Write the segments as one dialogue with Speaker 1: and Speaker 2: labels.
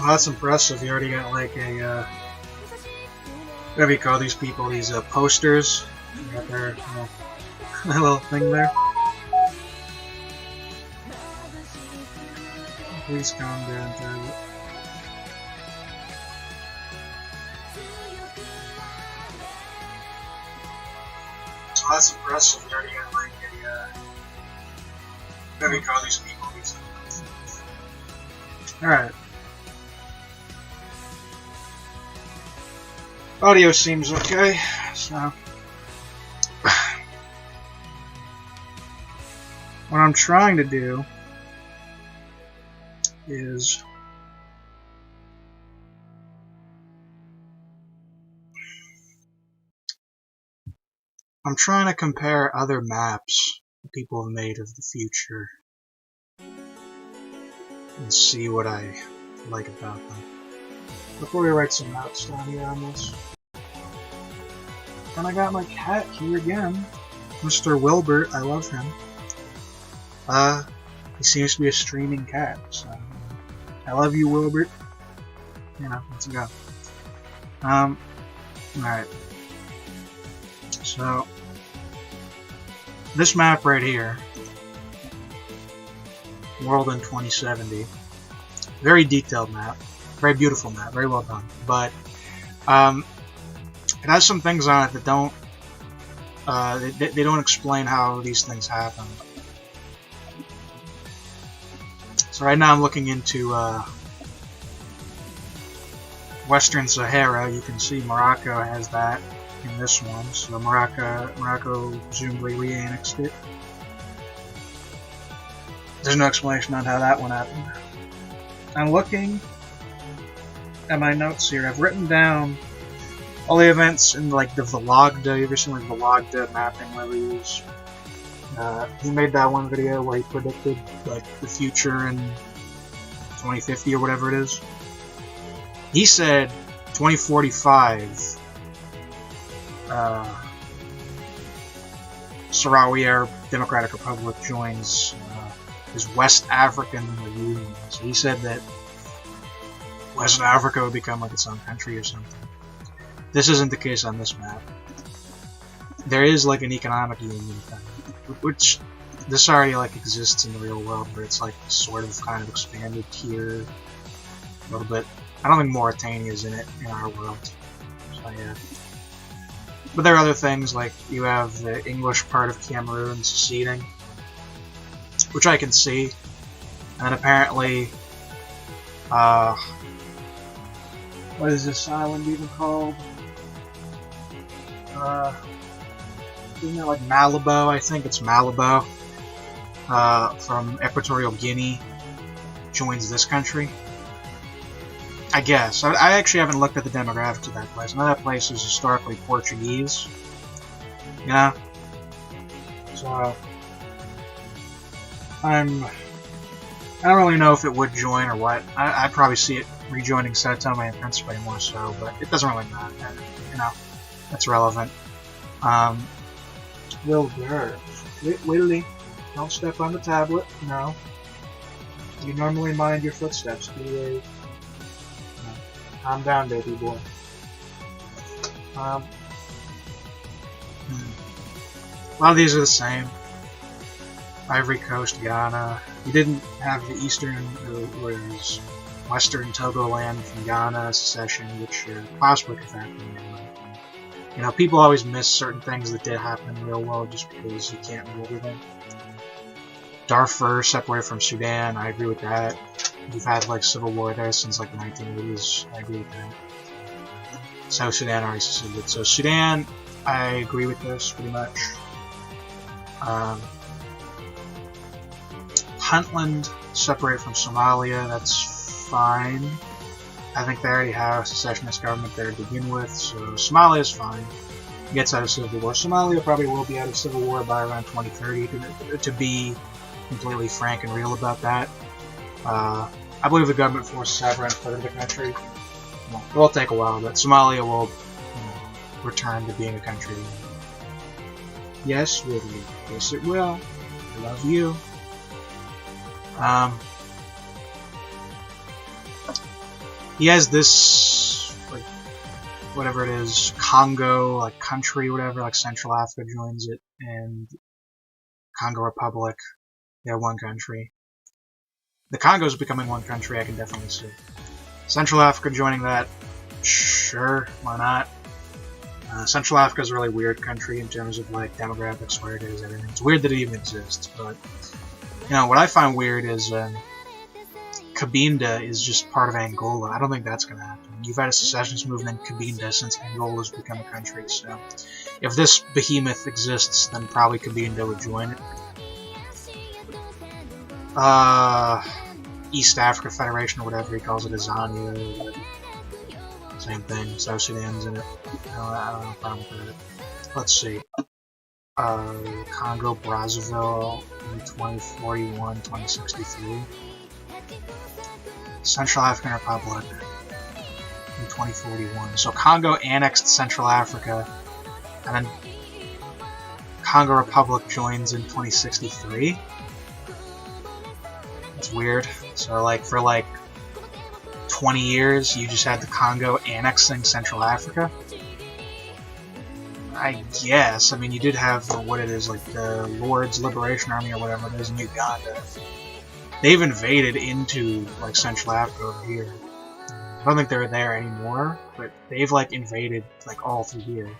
Speaker 1: Well, that's impressive. You already got like a, whatever you call these people, these posters. You got their little thing there. Please calm down, Target. So that's impressive. You already got like a, whatever you call these people, these. Alright. Audio seems okay, so what I'm trying to do is I'm trying to compare other maps that people have made of the future and see what I like about them. Before we write some notes down here on this. And I got my cat here again. Mr. Wilbert, I love him. He seems to be a streaming cat, so I love you, Wilbert. You know, let's go. Alright. So this map right here, World in 2070, very detailed map, very beautiful map, very well done, but it has some things on it that don't they don't explain how these things happen. So right now I'm looking into Western Sahara. You can see Morocco has that in this one, so Morocco presumably re-annexed it. There's no explanation on how that one happened. I'm looking at my notes here. I've written down all the events in like the Vlogda. You ever seen like Vlogda mapping reviews? He made that one video where he predicted like the future in 2050 or whatever it is. He said 2045 Sahrawi Arab Democratic Republic joins his West African Union. So he said that West Africa would become like its own country or something. This isn't the case on this map. There is like an economic union thing, which this already like exists in the real world, but it's like sort of kind of expanded here a little bit. I don't think Mauritania is in it in our world. So yeah. But there are other things, like you have the English part of Cameroon seceding, which I can see, and apparently, what is this island even called? Isn't it like Malabo? I think it's Malabo, from Equatorial Guinea, joins this country. I guess. I actually haven't looked at the demographics of that place. I know that place is historically Portuguese. Yeah. So I don't really know if it would join or what. I'd probably see it rejoining Sao Tome and Principe more so, but it doesn't really matter. You know, that's relevant. Wilbur, Willie, don't step on the tablet. No. You normally mind your footsteps. Calm down, baby boy. A lot of these are the same. Ivory Coast, Ghana. We didn't have the eastern, or western Togoland from Ghana secession, which possibly could happen anyway. You know, people always miss certain things that did happen in the real world just because you can't know everything. Darfur separated from Sudan, I agree with that. We've had like civil war there since like the 1980s. I agree with that. South Sudan already seceded. So Sudan, I agree with this pretty much. Puntland separated from Somalia. That's fine. I think they already have a secessionist government there to begin with, so Somalia is fine. It gets out of civil war. Somalia probably will be out of civil war by around 2030. To be completely frank and real about that. I believe the government forces have around a third of the country. Well, it will take a while, but Somalia will return to being a country. Yes, will you? Yes, it will. I love you. he has this, like, whatever it is, Congo, like, country, whatever, like, Central Africa joins it, and Congo Republic, they're one country. The Congo's becoming one country, I can definitely see. Central Africa joining that, sure, why not? Central Africa is a really weird country in terms of, like, demographics, where it is, everything. It's weird that it even exists, but, you know, what I find weird is, Cabinda is just part of Angola. I don't think that's going to happen. You've had a secessionist movement in Cabinda since Angola's become a country, so if this behemoth exists, then probably Cabinda would join it. East Africa Federation, or whatever he calls it, Azania, same thing, South Sudan's in it. I don't have a problem with that. Let's see. Congo, Brazzaville in 2041, 2063. Central African Republic in 2041. So Congo annexed Central Africa, and then Congo Republic joins in 2063. It's weird. So, like, for like 20 years, you just had the Congo annexing Central Africa. I guess. I mean, you did have what it is, like the Lord's Liberation Army or whatever it is in Uganda. They've invaded into, like, Central Africa over here. I don't think they're there anymore, but they've, like, invaded, like, all through here.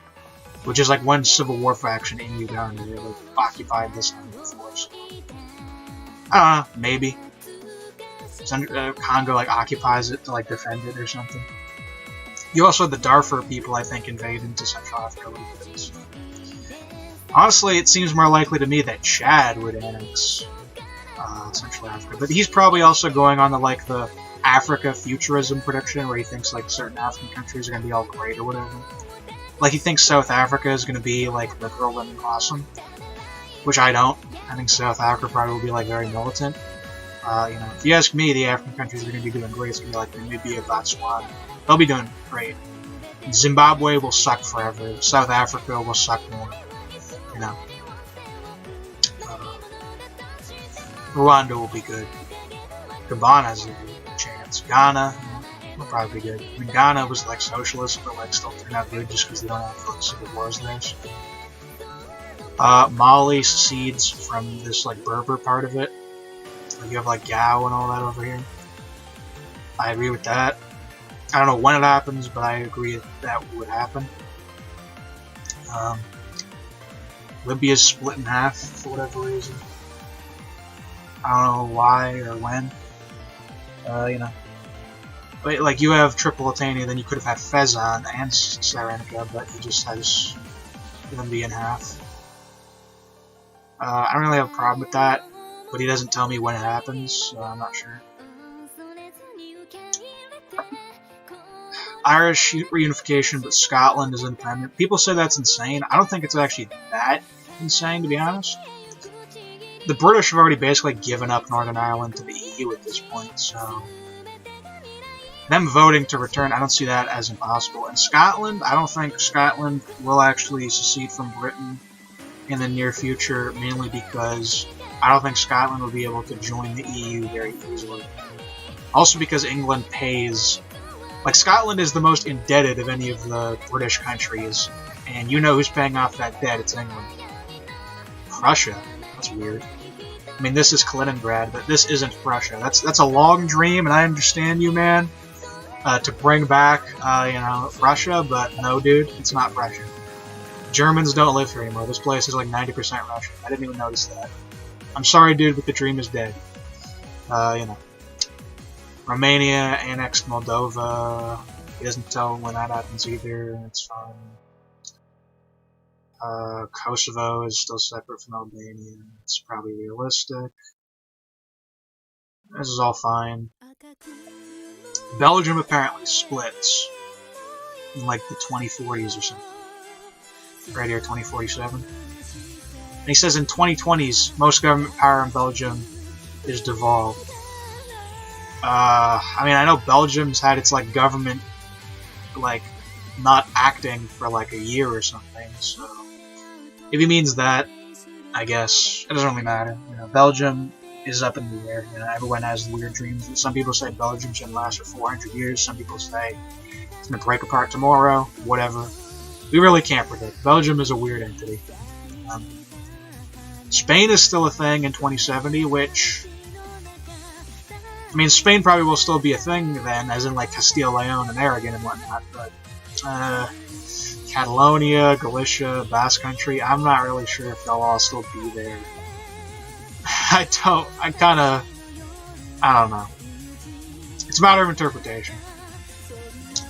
Speaker 1: Which is, like, one civil war faction in Uganda. They, like, occupied this kind of force. Maybe. Congo, like, occupies it to, like, defend it or something. You also had the Darfur people, I think, invade into Central Africa a little bit. So. Honestly, it seems more likely to me that Chad would annex Central Africa, but he's probably also going on the Africa futurism prediction, where he thinks like certain African countries are going to be all great or whatever. Like he thinks South Africa is going to be like liberal and awesome, which I don't. I think South Africa probably will be like very militant. You know, if you ask me, the African countries are going to be doing great. It's going to be like Namibia, Botswana. They'll be doing great. Zimbabwe will suck forever. South Africa will suck more. You know. Rwanda will be good. Gabon has a chance. Ghana will probably be good. I mean, Ghana was like socialist, but like still turned out good just because they don't have like civil wars there. So. Mali secedes from this like Berber part of it. You have like Gao and all that over here. I agree with that. I don't know when it happens, but I agree that would happen. Libya's split in half for whatever reason. I don't know why or when. You know. But, like, you have Tripolitania, then you could have had Fezzan and Cyrenaica, but he just has them be in half. I don't really have a problem with that, but he doesn't tell me when it happens, so I'm not sure. Irish reunification, but Scotland is independent. People say that's insane. I don't think it's actually that insane, to be honest. The British have already basically given up Northern Ireland to the EU at this point, so them voting to return, I don't see that as impossible. And Scotland, I don't think Scotland will actually secede from Britain in the near future, mainly because I don't think Scotland will be able to join the EU very easily. Also because England pays... Like, Scotland is the most indebted of any of the British countries, and you know who's paying off that debt, it's England. Prussia? That's weird. I mean, this is Kaliningrad, but this isn't Prussia. That's a long dream, and I understand you, man, to bring back, you know, Prussia, but no, dude, it's not Prussia. Germans don't live here anymore. This place is like 90% Russian. I didn't even notice that. I'm sorry, dude, but the dream is dead. You know. Romania annexed Moldova. He doesn't tell when that happens either. It's fine. Kosovo is still separate from Albania. It's probably realistic. This is all fine. Belgium apparently splits in like the 2040s or something. Right here, 2047. And he says in 2020s, most government power in Belgium is devolved. I mean, I know Belgium's had its, like, government, like, not acting for, like, a year or something, so if he means that, I guess, it doesn't really matter. You know, Belgium is up in the air. You know, everyone has weird dreams. Some people say Belgium's going to last for 400 years. Some people say it's going to break apart tomorrow. Whatever. We really can't predict. Belgium is a weird entity. Spain is still a thing in 2070, which... I mean, Spain probably will still be a thing then, as in like Castile, Leon, and Aragon and whatnot, but Catalonia, Galicia, Basque Country, I'm not really sure if they'll all still be there. I don't know. It's a matter of interpretation.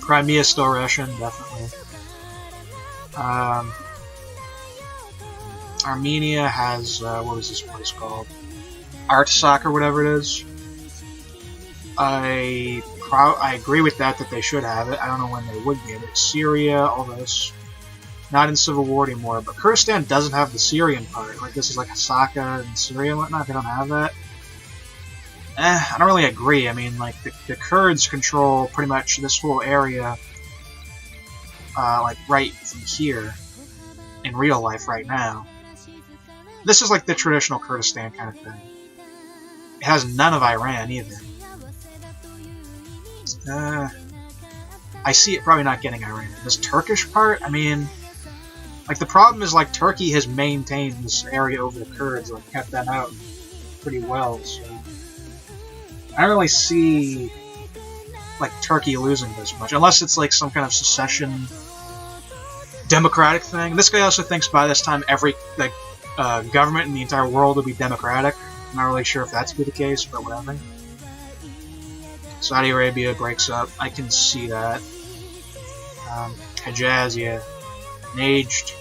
Speaker 1: Crimea's still Russian, definitely. Armenia has, what was this place called? Artsakh or whatever it is. I agree with that they should have it. I don't know when they would get it. Syria, all this. Not in civil war anymore, but Kurdistan doesn't have the Syrian part. Like, this is like Hasaka and Syria and whatnot. They don't have that. I don't really agree. I mean, like, the Kurds control pretty much this whole area, like, right from here, in real life right now. This is like the traditional Kurdistan kind of thing. It has none of Iran either. I see it probably not getting Iran. This Turkish part, I mean, like, the problem is, like, Turkey has maintained this area over the Kurds, like, kept them out pretty well, so I don't really see, like, Turkey losing this much, unless it's, like, some kind of secession democratic thing. This guy also thinks by this time every, like, government in the entire world will be democratic. I'm not really sure if that's be the case, but whatever. Saudi Arabia breaks up. I can see that. Hejaz, yeah. Najd.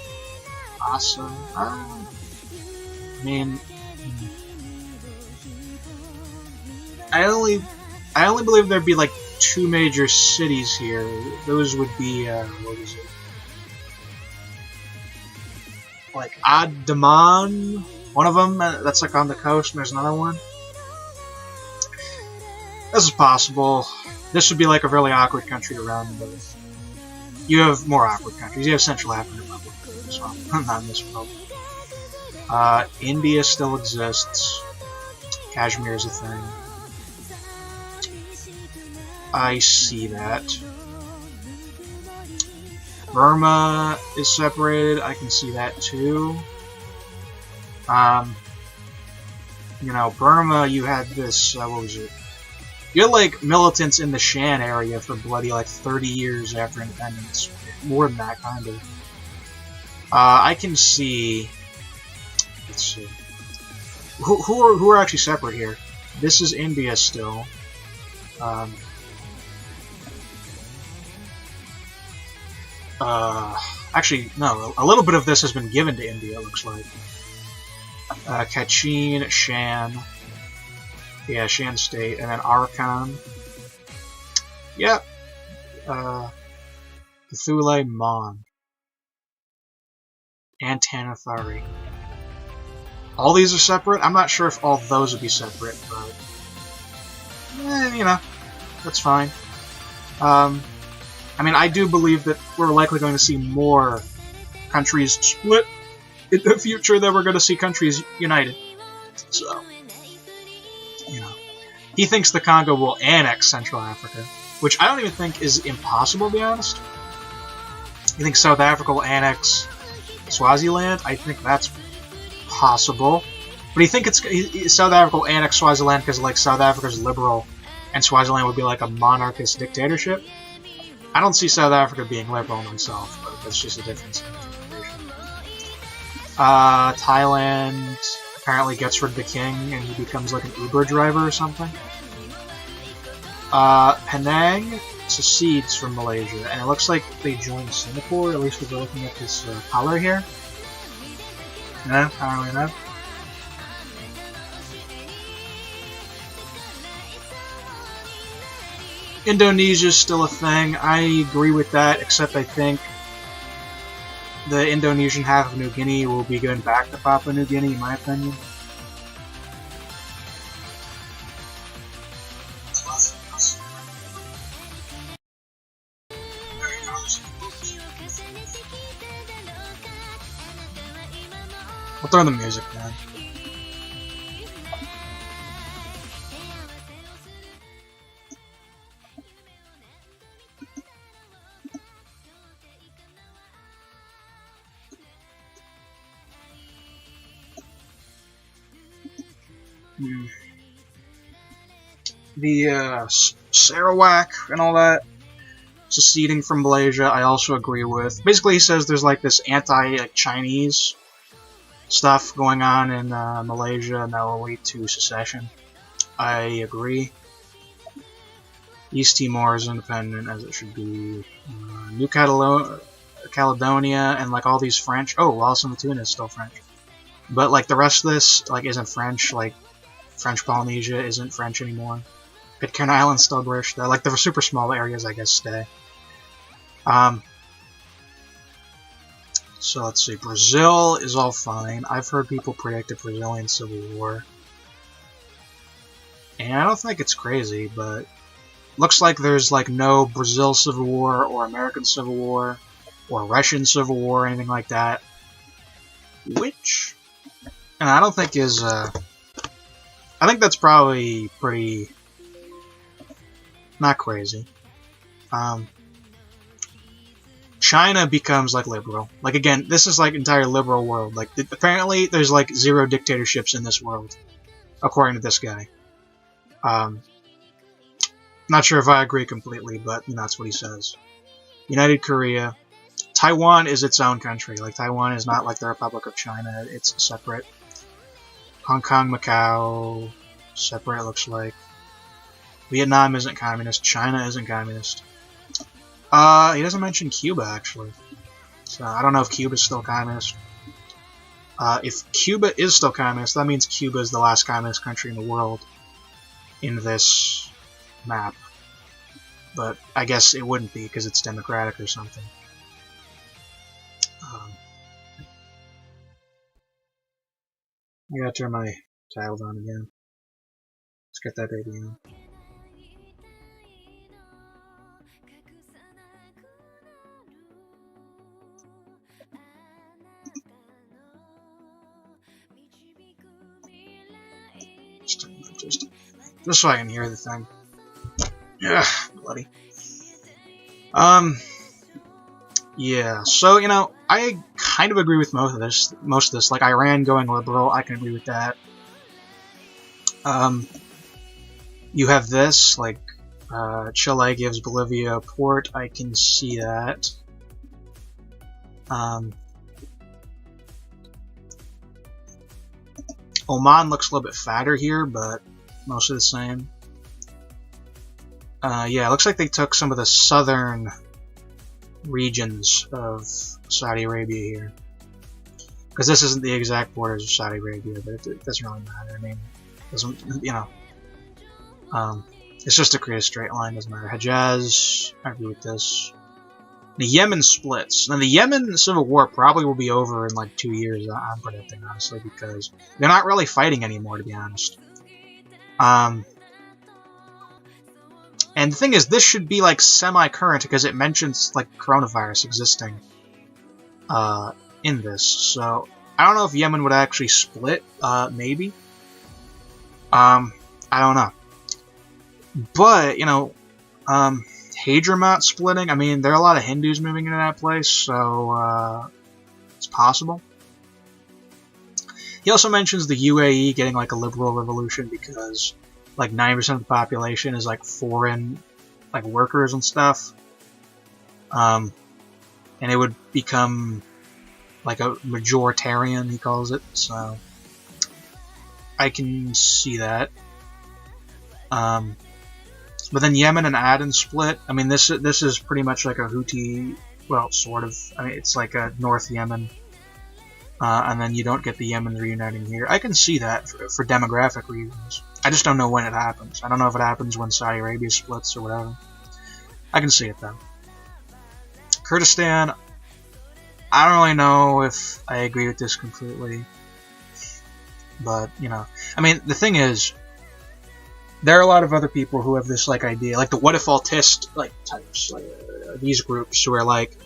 Speaker 1: Awesome. I mean, I only believe there'd be like 2 major cities here. Those would be, what was it? Like Ad-Daman, one of them. That's like on the coast, and there's another one. This is possible. This would be like a really awkward country around, but you have more awkward countries. You have Central African Republic, so not in this world. India still exists. Kashmir is a thing. I see that. Burma is separated. I can see that too. You know, Burma, you had this, what was it? You had, like, militants in the Shan area for bloody, like, 30 years after independence. More than that, kind of. I can see... Let's see. Who are actually separate here? This is India still. Actually, no. A little bit of this has been given to India, it looks like. Kachin, Shan... Yeah, Shan State, and then Arakan. Yep. Cthulhu Mon. And Tanathari. All these are separate? I'm not sure if all those would be separate, but... you know, that's fine. I mean, I do believe that we're likely going to see more countries split in the future than we're going to see countries united. So... You know, he thinks the Congo will annex Central Africa, which I don't even think is impossible, to be honest. You think South Africa will annex Swaziland? I think that's possible. But you think South Africa will annex Swaziland because, like, South Africa's liberal and Swaziland would be like a monarchist dictatorship? I don't see South Africa being liberal myself, but that's just a difference in interpretation. Thailand... apparently gets rid of the king and he becomes like an Uber driver or something. Penang secedes from Malaysia, and it looks like they joined Singapore, at least if we're looking at this color here. No, I don't really know. Indonesia's still a thing. I agree with that, except I think the Indonesian half of New Guinea will be going back to Papua New Guinea, in my opinion. We'll throw the music down. The Sarawak and all that seceding from Malaysia, I also agree with. Basically, he says there's like this anti-Chinese stuff going on in Malaysia, and that will lead to secession. I agree. East Timor is independent, as it should be. New Caledonia and like all these French. Oh, Wallis and Futuna is still French. But like the rest of this like isn't French. Like French Polynesia isn't French anymore. Pitcairn Island's still British. They're like the super small areas, I guess, stay. So let's see. Brazil is all fine. I've heard people predict a Brazilian civil war. And I don't think it's crazy, but looks like there's like no Brazil Civil War or American Civil War or Russian Civil War or anything like that. Which, and I don't think is, I think that's probably pretty not crazy. China becomes like liberal. Like again, this is like entire liberal world. Like apparently there's like 0 dictatorships in this world, according to this guy. Not sure if I agree completely, but you know, that's what he says. United Korea. Taiwan is its own country. Like Taiwan is not like the Republic of China. It's separate. Hong Kong, Macau, separate it looks like. Vietnam isn't communist. China isn't communist. He doesn't mention Cuba, actually. So I don't know if Cuba's still communist. If Cuba is still communist, that means Cuba is the last communist country in the world in this map. But I guess it wouldn't be because it's democratic or something. I gotta turn my tiles on again. Let's get that baby on. Just so I can hear the thing. Yeah, bloody. Yeah, so, you know, I kind of agree with most of this. Like, Iran going liberal, I can agree with that. You have this, like, Chile gives Bolivia a port, I can see that. Oman looks a little bit fatter here, but mostly the same. Yeah, it looks like they took some of the southern regions of Saudi Arabia here. Because this isn't the exact borders of Saudi Arabia, but it doesn't really matter. I mean, it doesn't, you know. It's just to create a straight line, doesn't matter. Hejaz, I agree with this. The Yemen splits. Now, the Yemen civil war probably will be over in like 2 years, I'm predicting, honestly, because they're not really fighting anymore, to be honest. And the thing is, this should be like semi-current because it mentions like coronavirus existing in this. So I don't know if Yemen would actually split. Maybe. I don't know. But you know, Hadramaut splitting. I mean, there are a lot of Hindus moving into that place, so it's possible. He also mentions the UAE getting like a liberal revolution because like 90% of the population is like foreign, like workers and stuff, and it would become like a majoritarian, he calls it. So I can see that. But then Yemen and Aden split. I mean, this is pretty much like a Houthi, well, sort of. I mean, it's like a North Yemen. And then you don't get the Yemen reuniting here. I can see that for demographic reasons. I just don't know when it happens. I don't know if it happens when Saudi Arabia splits or whatever. I can see it though. Kurdistan, I don't really know if I agree with this completely. But, you know, I mean, the thing is, there are a lot of other people who have this like idea, like the what if altist like types, like, these groups who are like,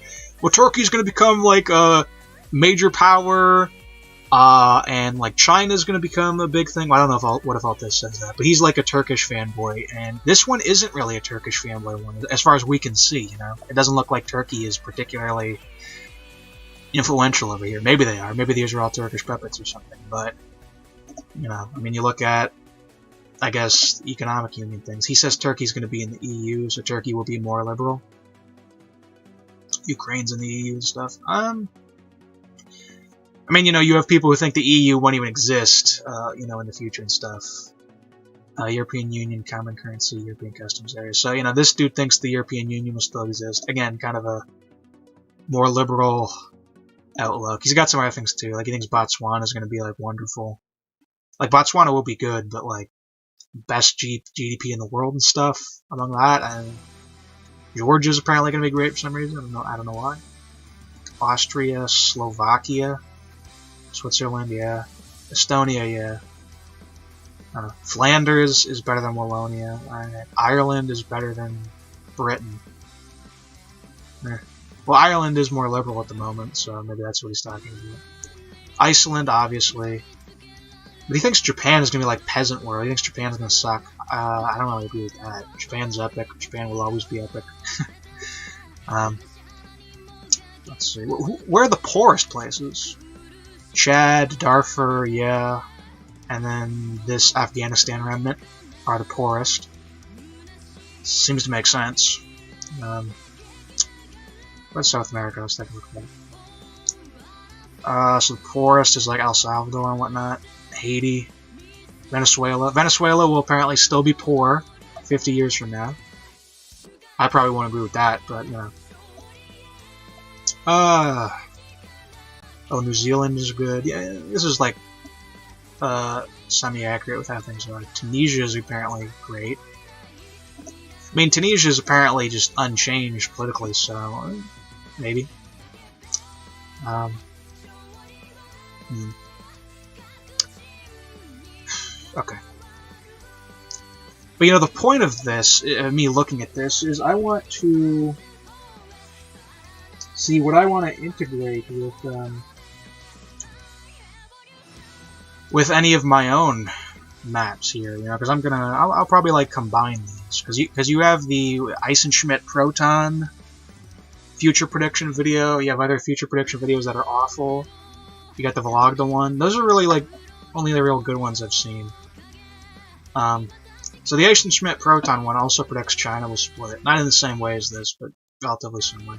Speaker 1: well, Turkey's going to become like a major power, and like China's going to become a big thing. Well, I don't know if what if altist says that, but he's like a Turkish fanboy, and this one isn't really a Turkish fanboy one, as far as we can see. You know, it doesn't look like Turkey is particularly influential over here. Maybe they are. Maybe these are all Turkish puppets or something, but You know, I mean, you look at, I guess, economic union things. He says Turkey's going to be in the EU, so Turkey will be more liberal. Ukraine's in the EU and stuff. I mean, you know, you have people who think the EU won't even exist, you know, in the future and stuff. European Union, common currency, European customs area. So, you know, this dude thinks the European Union will still exist. Again, kind of a more liberal outlook. He's got some other things too. Like, he thinks Botswana is going to be, like, wonderful. Like, Botswana will be good, but, like, best GDP in the world and stuff among that. And Georgia's apparently going to be great for some reason. I don't know why. Austria, Slovakia, Switzerland, yeah. Estonia, yeah. Flanders is better than Wallonia. Ireland is better than Britain. Well, Ireland is more liberal at the moment, so maybe that's what he's talking about. Iceland, obviously. But he thinks Japan is going to be like peasant world. He thinks Japan's going to suck. I don't really agree with that. Japan's epic. Japan will always be epic. Let's see. Where are the poorest places? Chad, Darfur, yeah. And then this Afghanistan remnant are the poorest. Seems to make sense. What's South America? Let's take a look at that. So the poorest is like El Salvador and whatnot. Haiti. Venezuela. Venezuela will apparently still be poor 50 years from now. I probably won't agree with that, but, you know. Oh, New Zealand is good. Yeah, this is like semi-accurate with how things are. Tunisia is apparently great. I mean, Tunisia is apparently just unchanged politically, so maybe. Okay. But, you know, the point of this, me looking at this, is I want to see what I want to integrate with any of my own maps here, you know, because I'll probably like combine these, because you have the Eisenschmidt Proton future prediction video, you have other future prediction videos that are awful, you got the Vologda one, those are really like only the real good ones I've seen. So the Eisenschmidt Proton one also predicts China will split, not in the same way as this, but relatively similar.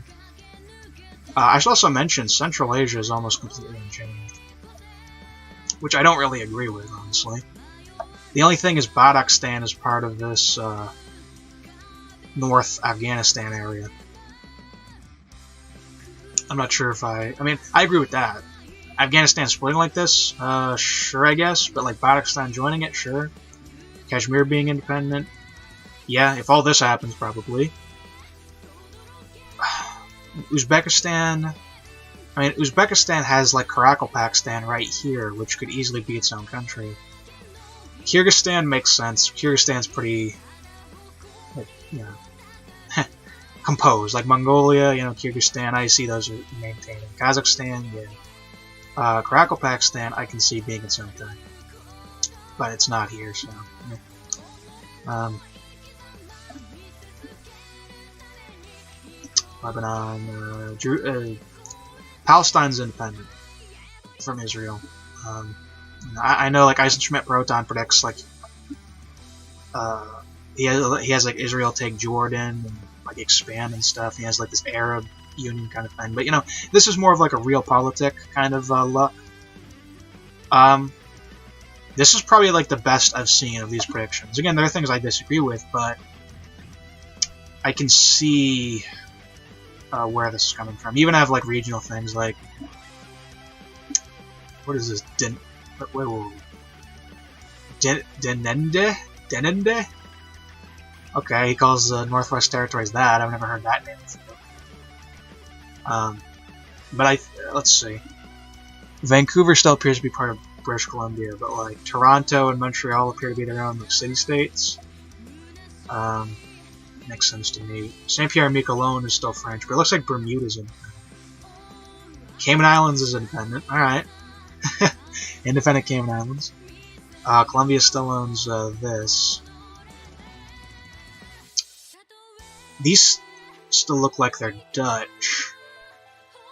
Speaker 1: I should also mention Central Asia is almost completely unchanged, which I don't really agree with, honestly. The only thing is Badakhstan is part of this North Afghanistan area. I'm not sure if I mean, I agree with that. Afghanistan splitting like this, sure, I guess, but like Badakhstan joining it, sure. Kashmir being independent, yeah, if all this happens, probably. Uzbekistan, I mean, Uzbekistan has like Karakalpakstan right here, which could easily be its own country. Kyrgyzstan makes sense. Kyrgyzstan's pretty, like, you know, composed. Like Mongolia, you know, Kyrgyzstan, I see those are maintaining. Kazakhstan, yeah. Karakalpakstan, I can see being its own thing. But it's not here, so. Yeah. Lebanon, Palestine's independent from Israel. I know, like, Eisenschmidt Proton predicts, like, he has like Israel take Jordan and like expand and stuff. He has like this Arab Union kind of thing. But you know, this is more of like a realpolitik kind of luck. This is probably like the best I've seen of these predictions. Again, there are things I disagree with, but I can see where this is coming from. You even have like regional things like, what is this? Denende? Okay, he calls the Northwest Territories that. I've never heard that name before. But let's see. Vancouver still appears to be part of British Columbia, but like Toronto and Montreal appear to be their own like city-states. Makes sense to me. Saint Pierre and Miquelon is still French, but it looks like Bermuda's independent. Cayman Islands is independent. Alright. Independent Cayman Islands. Colombia still owns this. These still look like they're Dutch.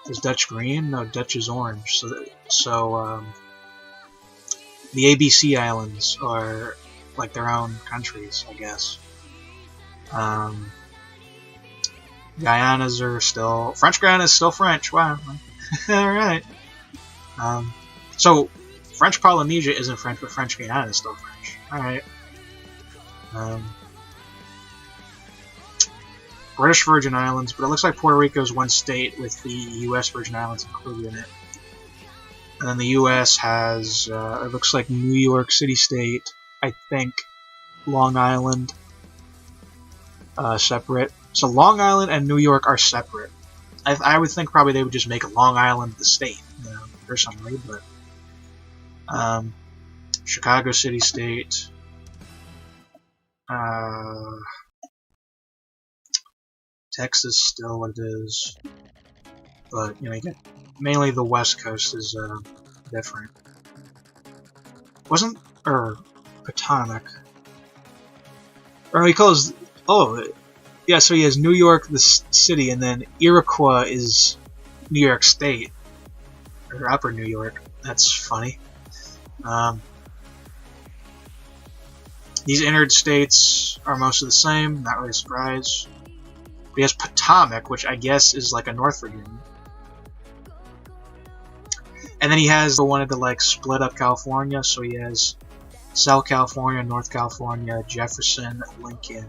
Speaker 1: Is Dutch green? No, Dutch is orange. So The ABC Islands are like their own countries, I guess. Guyanas are still... French Guiana is still French. Wow. Alright. So, French Polynesia isn't French, but French Guiana is still French. Alright. British Virgin Islands, but it looks like Puerto Rico is one state with the U.S. Virgin Islands included in it. And then the U.S. has, it looks like New York City State, I think Long Island, separate. So Long Island and New York are separate. I would think probably they would just make a Long Island the state, you know, personally, but Chicago City State, Texas still what it is, but you know, you get mainly the West Coast is different. Wasn't Potomac? Or he calls yeah. So he has New York the city, and then Iroquois is New York State or Upper New York. That's funny. These entered states are most of the same. Not really a surprise. He has Potomac, which I guess is like a North Virginia. And then he has wanted to like split up California, so he has South California, North California, Jefferson, Lincoln.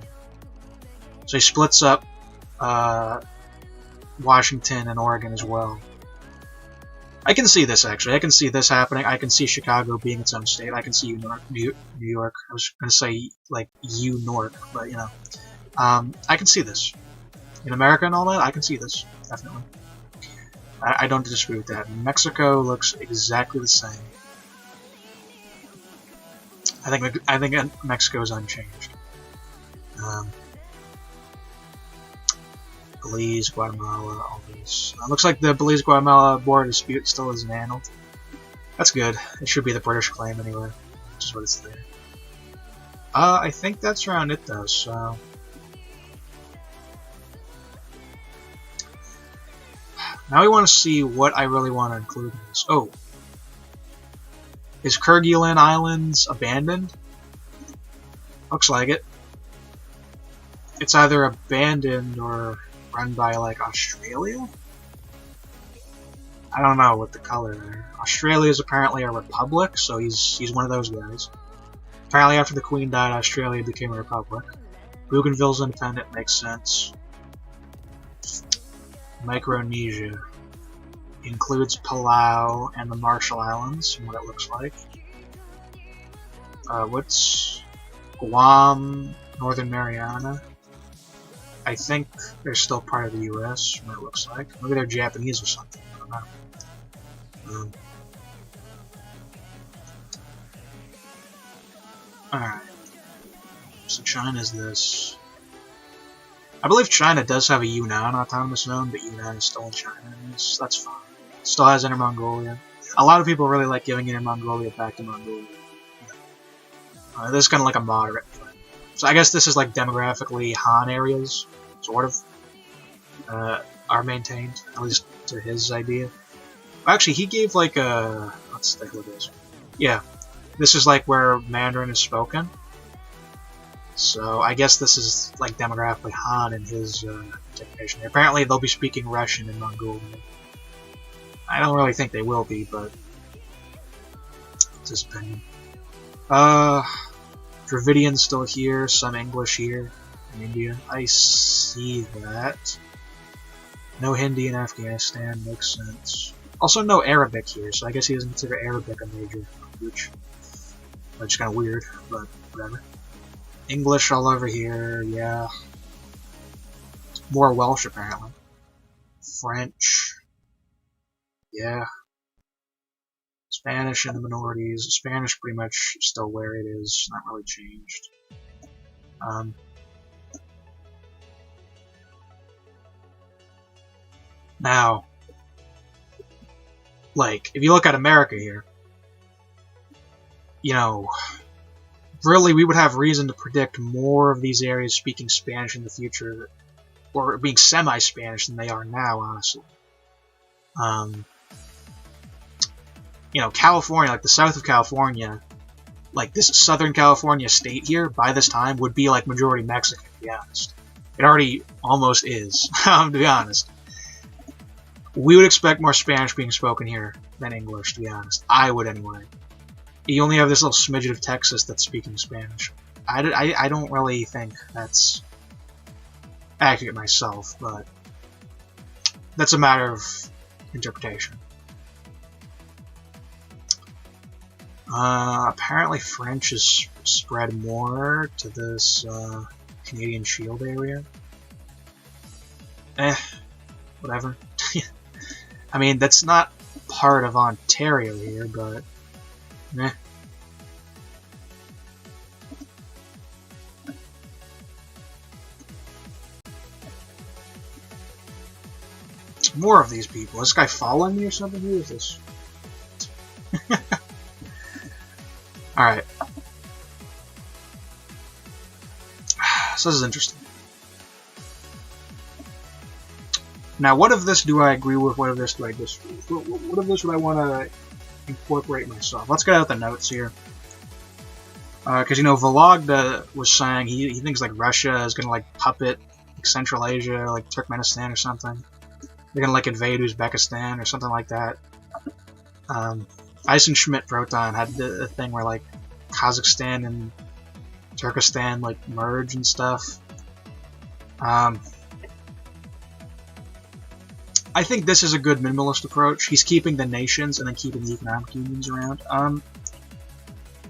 Speaker 1: So he splits up Washington and Oregon as well. I can see this actually. I can see this happening. I can see Chicago being its own state. I can see New York. I was going to say like Newark, but you know, I can see this in America and all that. I can see this definitely. I don't disagree with that. Mexico looks exactly the same. I think Mexico is unchanged. Belize, Guatemala, all these. Looks like the Belize-Guatemala border dispute still isn't handled. That's good. It should be the British claim anyway, which is what it's there. I think that's around it though, so... Now we want to see what I really want to include in this. Oh. Is Kerguelen Islands abandoned? Looks like it. It's either abandoned or run by, like, Australia? I don't know what the color there. Australia is apparently a republic, so he's one of those guys. Apparently after the Queen died, Australia became a republic. Bougainville's independent, makes sense. Micronesia includes Palau and the Marshall Islands, from what it looks like. What's Guam, Northern Mariana? I think they're still part of the U.S., from what it looks like. Maybe they're Japanese or something. I don't know. Alright. So China's this. I believe China does have a Yunnan autonomous zone, but Yunnan is still in China. That's fine. It still has Inner Mongolia. A lot of people really like giving Inner Mongolia back to Mongolia. This is kind of like a moderate thing. So I guess this is like demographically Han areas, sort of, are maintained, at least to his idea. Actually, he gave like a... Let's take a look at this. Yeah, this is like where Mandarin is spoken. So I guess this is like demographically Han in his dictation. Apparently they'll be speaking Russian in Mongolian. I don't really think they will be, but it's his opinion. Dravidian's still here, some English here in India. I see that. No Hindi in Afghanistan, makes sense. Also no Arabic here, so I guess he doesn't consider Arabic a major language. Which is kind of weird, but whatever. English all over here, yeah. More Welsh, apparently. French. Yeah. Spanish in the minorities. Spanish pretty much still where it is, not really changed. Now, like, if you look at America here, you know, really, we would have reason to predict more of these areas speaking Spanish in the future, or being semi-Spanish than they are now, honestly. You know, California, like the south of California, like, this Southern California state here, by this time, would be, like, majority Mexican, to be honest. It already almost is, to be honest. We would expect more Spanish being spoken here than English, to be honest. I would, anyway. You only have this little smidget of Texas that's speaking Spanish. I don't really think that's accurate myself, but that's a matter of interpretation. Apparently French is spread more to this Canadian Shield area. Whatever. I mean, that's not part of Ontario here, but more of these people. Is this guy following me or something? Who is this? Alright. So this is interesting. Now, what of this do I agree with? What of this do I disagree with? What of this would I want to incorporate myself? Let's get out the notes here. Because, you know, Vologda was saying he thinks, like, Russia is going to, like, puppet like, Central Asia, like Turkmenistan or something. They're going to, like, invade Uzbekistan or something like that. Eisenschmidt Proton had the thing where, like, Kazakhstan and Turkestan, like, merge and stuff. I think this is a good minimalist approach. He's keeping the nations and then keeping the economic unions around.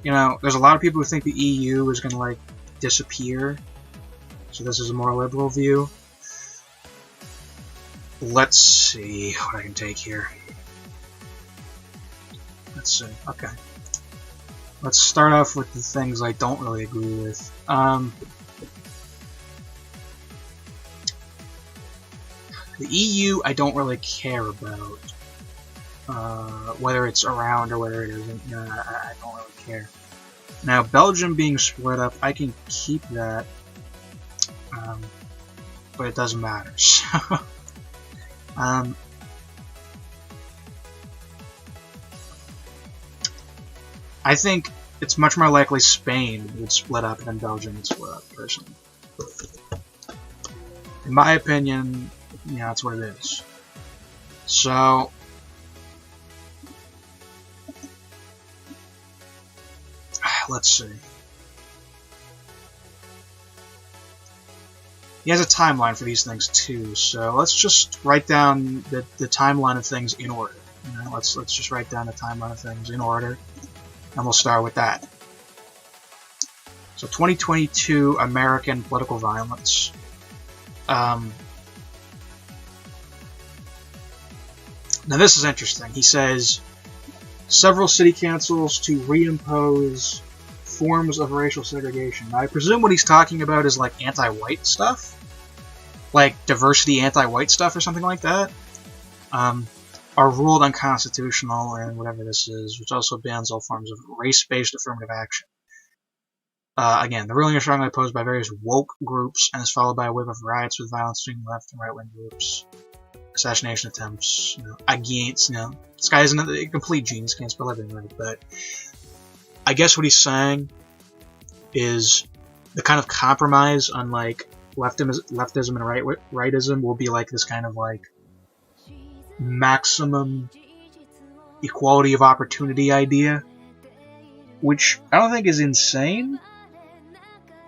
Speaker 1: You know, there's a lot of people who think the EU is going to, like, disappear. So this is a more liberal view. Let's see what I can take here. Let's see. Okay. Let's start off with the things I don't really agree with. The EU, I don't really care about. Whether it's around or whether it isn't, you know, I don't really care. Now, Belgium being split up, I can keep that, but it doesn't matter. So, I think it's much more likely Spain would split up than Belgium would split up, personally. In my opinion, yeah, that's what it is. So, let's see. He has a timeline for these things too, so let's just write down the timeline of things in order. You know, let's just write down the timeline of things in order, and we'll start with that. So 2022 American political violence. Now this is interesting. He says several city councils to reimpose forms of racial segregation. Now, I presume what he's talking about is like anti-white stuff, like diversity anti-white stuff or something like that, are ruled unconstitutional and whatever this is, which also bans all forms of race-based affirmative action. Again, the ruling is strongly opposed by various woke groups and is followed by a wave of riots with violence between left and right-wing groups. Assassination attempts, you know, against, you know, this guy isn't a complete genius, can't spell everything right, but I guess what he's saying is the kind of compromise on, like, leftism and rightism will be, like, this kind of, like, maximum equality of opportunity idea, which I don't think is insane.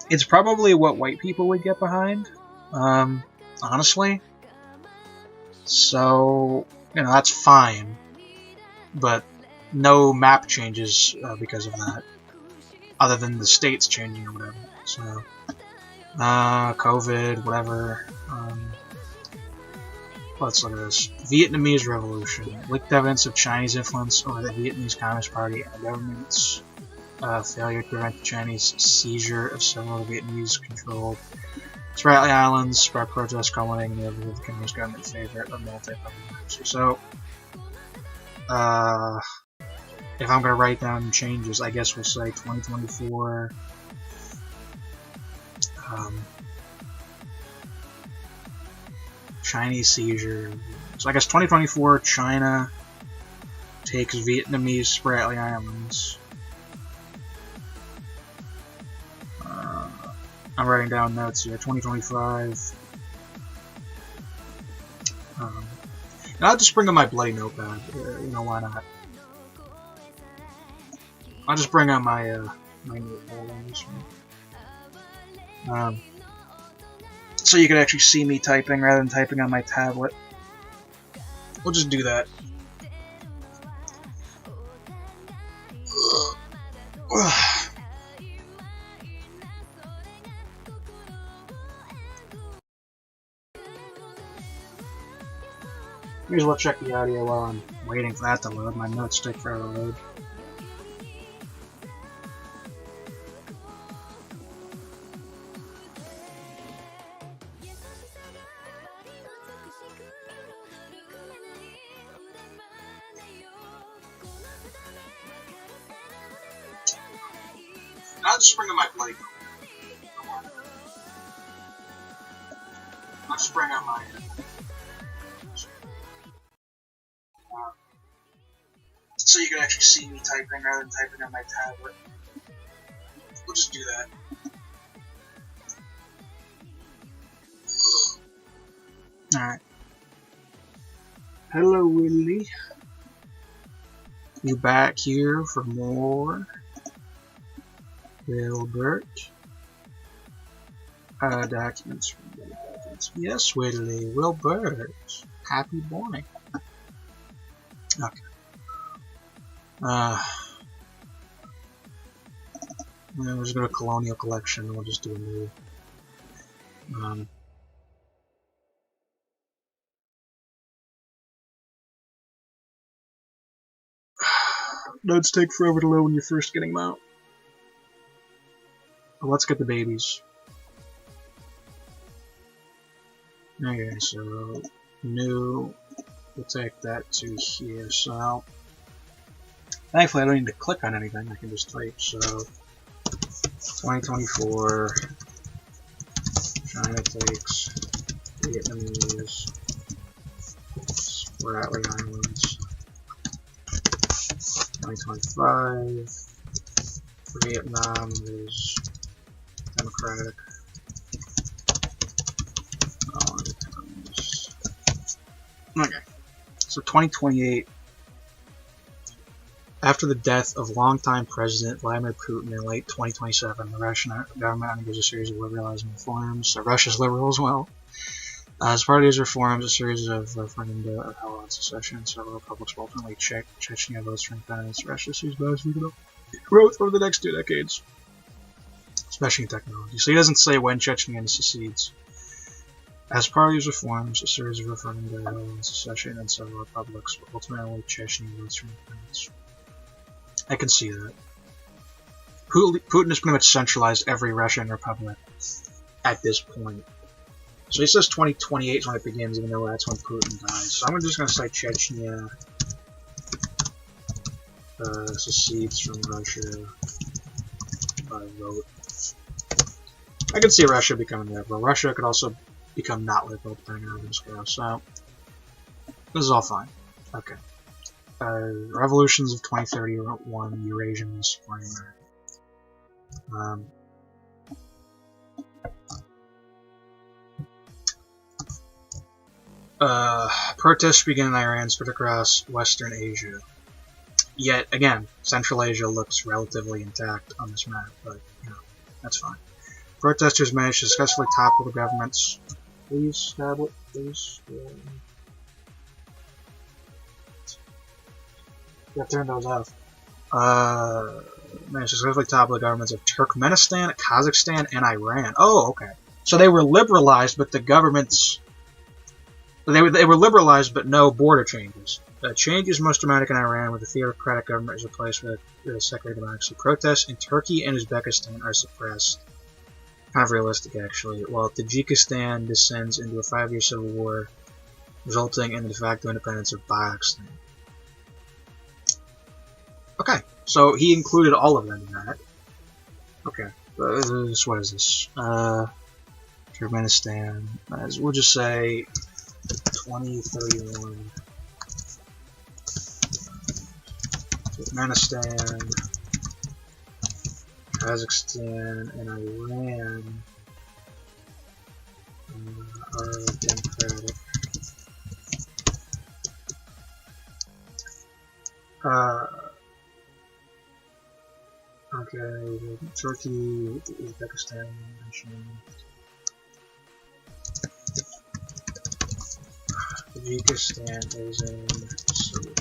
Speaker 1: It's probably what white people would get behind, honestly. So, you know, that's fine, but no map changes because of that, other than the states changing or whatever. So, COVID, whatever. Let's look at this. Vietnamese Revolution. Leaked evidence of Chinese influence over the Vietnamese Communist Party and the government's failure to prevent the Chinese seizure of several Vietnamese-controlled Mcdonald Islands, spark protests culminating in the Communist government in favor of multi-party democracy. So, if I'm going to write down changes, I guess we'll say 2024. Chinese seizure. So I guess 2024, China takes Vietnamese Spratly Islands. I'm writing down notes here. 2025. And I'll just bring up my bloody notepad. You know, why not? I'll just bring out my my notepad on this one. So you can actually see me typing rather than typing on my tablet. We'll just do that. May as well check the audio while I'm waiting for that to load. My notes take forever to load. I'll just bring up my blade. I'll just bring out my... so you can actually see me typing rather than typing on my tablet. We'll just do that. Alright. Hello, Willie. You back here for more? Wilbert. Documents from the documents. Yes, Willie. Wilbert. Happy morning. Okay. We'll just go to Colonial Collection and we'll just do a new. Notes take forever to load when you're first getting them out. But let's get the babies. Okay, so new. We'll take that to here. So thankfully I don't need to click on anything. I can just type. So 2024. China takes Vietnamese Spratly Islands. 2025. Vietnam is democratic. Okay, so 2028. After the death of longtime President Vladimir Putin in late 2027, the Russian government undergoes a series of liberalizing reforms. So Russia's liberal as well. As part of these reforms, a series of referenda are held on secession. Several republics will ultimately Chechnya votes for independence. Russia sees growth over the next 2 decades, especially in technology. So he doesn't say when Chechnya secedes. As part of these reforms, a series of referenda are held on secession, and several republics will ultimately Chechnya votes for independence. I can see that. Putin has pretty much centralized every Russian republic at this point. So he says 2028 is when it begins, even though that's when Putin dies. So I'm just going to say Chechnya secedes from Russia by vote. I can see Russia becoming liberal. Russia could also become not liberal depending on how this goes. So this is all fine. Okay. Revolutions of 2031, Eurasian Spring. Protests begin in Iran, spread across Western Asia. Yet again, Central Asia looks relatively intact on this map, but you know, that's fine. Protesters managed to successfully topple the government's. Please, tablet, please. Yeah, turn those off. Managed to successfully topple the governments of Turkmenistan, Kazakhstan, and Iran. Oh, okay. So they were liberalized, but the governments. They were liberalized, but no border changes. The change is most dramatic in Iran, where the theocratic government is replaced with a secular democracy. Protests in Turkey and Uzbekistan are suppressed. Kind of realistic, actually. While Tajikistan descends into a 5-year civil war, resulting in the de facto independence of Pakistan. Okay, so he included all of them in that. Okay, what is this? Turkmenistan. We'll just say 2031. Turkmenistan, Kazakhstan, and Iran are democratic. Okay, Turkey, Uzbekistan, Tajikistan is in Syria.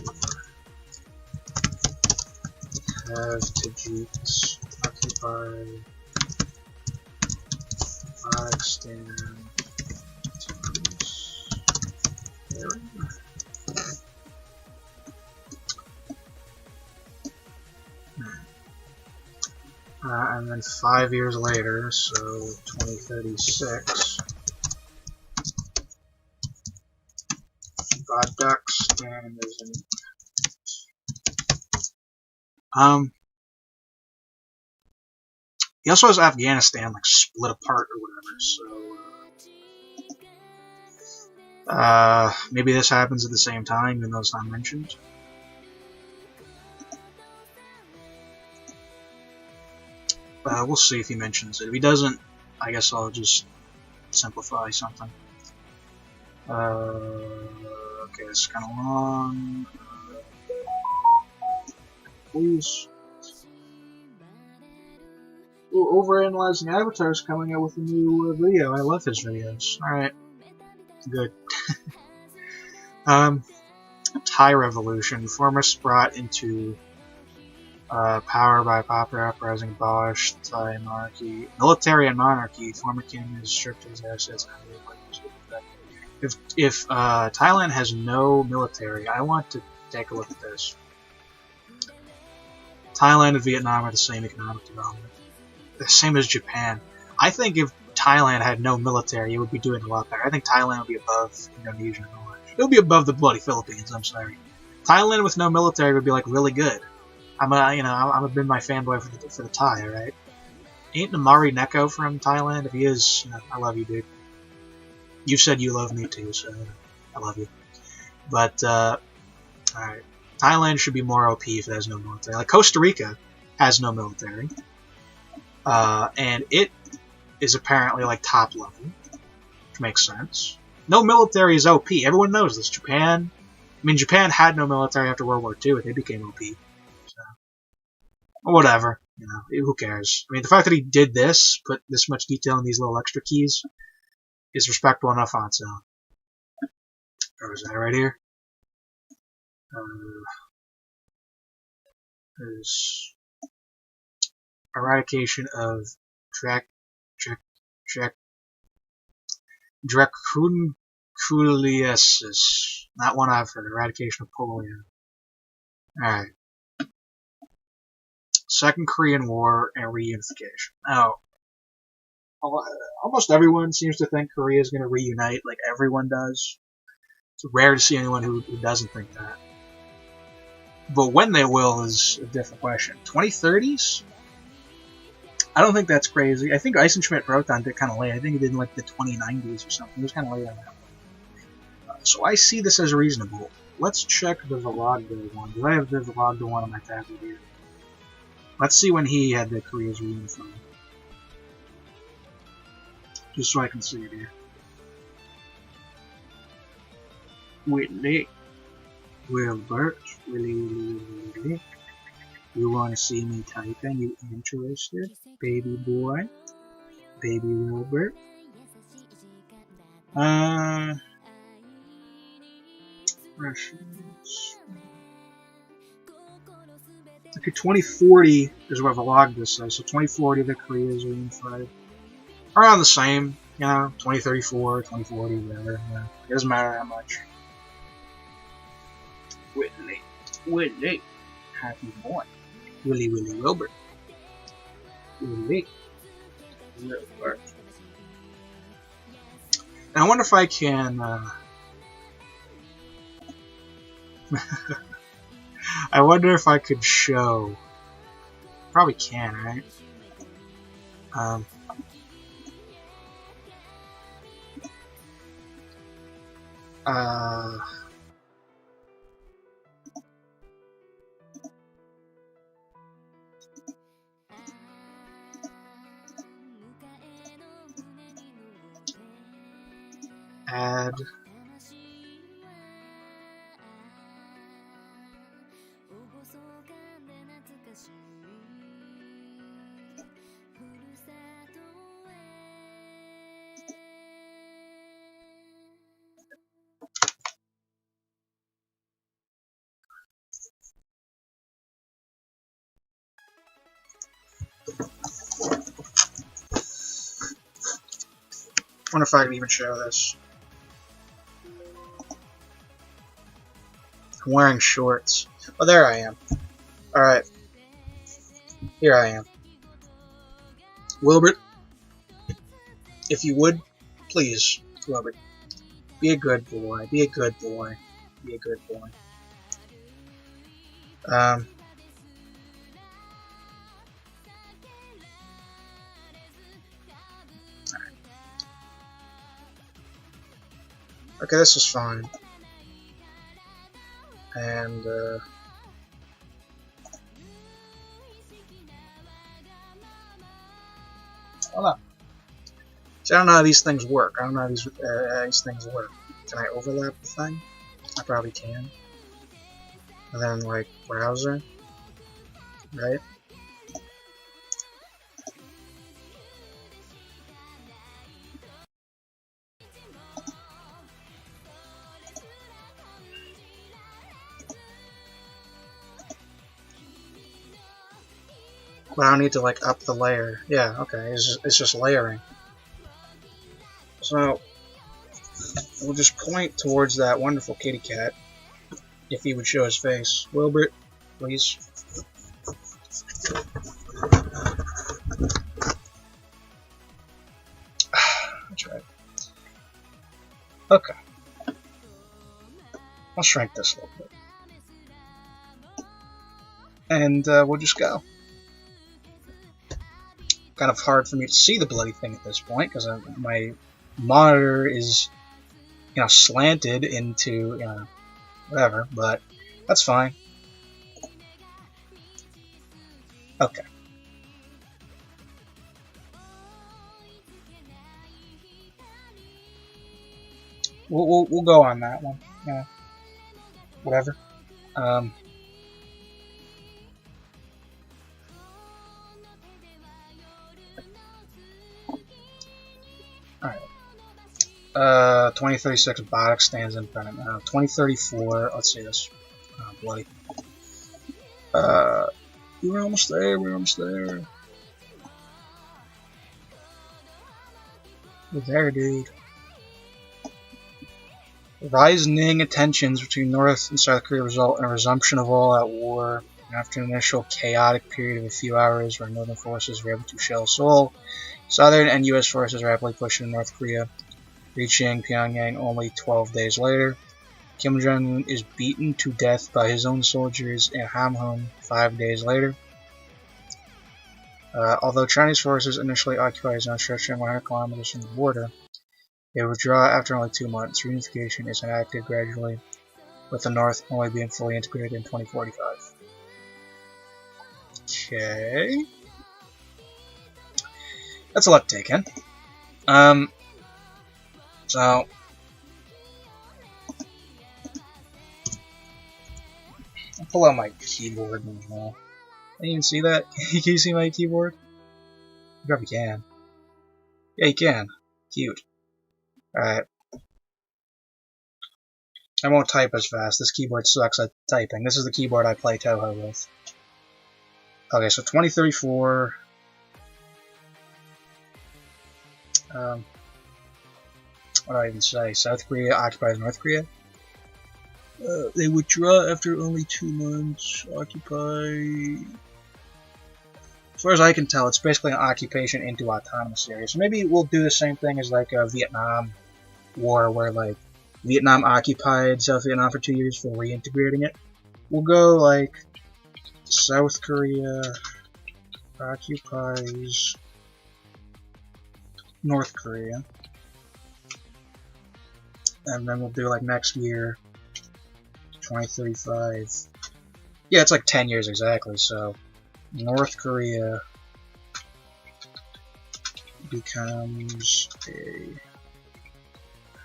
Speaker 1: Have Tajiks occupy Pakistan area. And then 5 years later, so 2036, Badakhstan is in. He also has Afghanistan like split apart or whatever. So maybe this happens at the same time, even though it's not mentioned. We'll see if he mentions it. If he doesn't, I guess I'll just simplify something. Okay, it's kind of long. Please. Ooh, overanalyzing avatars coming out with a new video. I love his videos. Alright. Good. Thai Revolution. Reformists brought into power by popular uprising abolished Thai monarchy. Military and monarchy. Former king is stripped of his assets. If Thailand has no military, I want to take a look at this. Thailand and Vietnam are the same economic development. The same as Japan. I think if Thailand had no military, it would be doing a lot better. I think Thailand would be above Indonesia and all that. It would be above the bloody Philippines, I'm sorry. Thailand with no military would be like really good. I'm been my fanboy for the Thai, alright? Ain't Namari Neko from Thailand? If he is, I love you, dude. You've said you love me too, so I love you. But, alright. Thailand should be more OP if it has no military. Like, Costa Rica has no military. And it is apparently, like, top level. Which makes sense. No military is OP. Everyone knows this. Japan had no military after World War II. They became OP. So, whatever. Who cares? I mean, the fact that he did this, put this much detail in these little extra keys, is respectable enough on its own. Or is that right here? There's eradication of dracunculiasis. Not one I've heard. Eradication of polio. Alright. Second Korean War and reunification. Now, almost everyone seems to think Korea is going to reunite, like everyone does. It's rare to see anyone who doesn't think that. But when they will is a different question. 2030s? I don't think that's crazy. I think Eisenschmidt Proton did kind of late. I think he did in like the 2090s or something. It was kind of late on that one. So I see this as reasonable. Let's check the Vlogdo one. Do I have the Vlogdo one on my tablet here? Let's see when he had the Korea's reunified. Just so I can see it here. Whitley. Wilbert. Willie. You want to see me typing? You interested? Baby boy? Baby Wilbert? Russians. Okay, 2040 is what Vlogda says. So 2040, the Korea is reunified. Around the same, 2034, 2040, whatever. It doesn't matter that much. Whitley. Happy boy. Willie Wilbert. Willie Wilbert. And I wonder if I can, I wonder if I could show. Probably can, right? add. I wonder if I can even show this. I'm wearing shorts. Oh, there I am. Alright. Here I am. Wilbert, if you would, please, Wilbert, be a good boy. Be a good boy. Be a good boy. Okay, this is fine. And, hold on. See, I don't know how these things work. I don't know how these things work. Can I overlap the thing? I probably can. And then, like, browser. Right? But I don't need to, like, up the layer. Yeah, okay, it's just layering. So, we'll just point towards that wonderful kitty cat, if he would show his face. Wilbert, please. That's right. Okay. I'll shrink this a little bit. And we'll just go. Kind of hard for me to see the bloody thing at this point because my monitor is, you know, slanted into, you know, whatever, but that's fine. Okay. We'll go on that one. Yeah. Whatever. Alright. 2036 Boddock stands in front of me. 2034, let's see this. Oh, bloody. We're almost there, we're almost there. We're there, dude. Rising tensions between North and South Korea result in a resumption of all-out war. After an initial chaotic period of a few hours where Northern forces were able to shell Seoul, Southern and U.S. forces rapidly pushed into North Korea, reaching Pyongyang only 12 days later. Kim Jong-un is beaten to death by his own soldiers in Hamhung 5 days later. Although Chinese forces initially occupied a zone stretching 100 kilometers from the border, they withdraw after only 2 months. Reunification is enacted gradually, with the North only being fully integrated in 2045. Okay. That's a lot to take in. So I'll pull out my keyboard as well. Can you even see that? Can you see my keyboard? You probably can. Yeah, you can. Cute. Alright. I won't type as fast. This keyboard sucks at typing. This is the keyboard I play Toho with. Okay, so 2034. What do I even say? South Korea occupies North Korea? They withdraw after only 2 months. Occupy. As far as I can tell, it's basically an occupation into autonomous area. So maybe we'll do the same thing as like a Vietnam War, where like Vietnam occupied South Vietnam for 2 years for reintegrating it. We'll go like South Korea occupies North Korea. And then we'll do like next year, 2035. Yeah, it's like 10 years exactly, so North Korea becomes a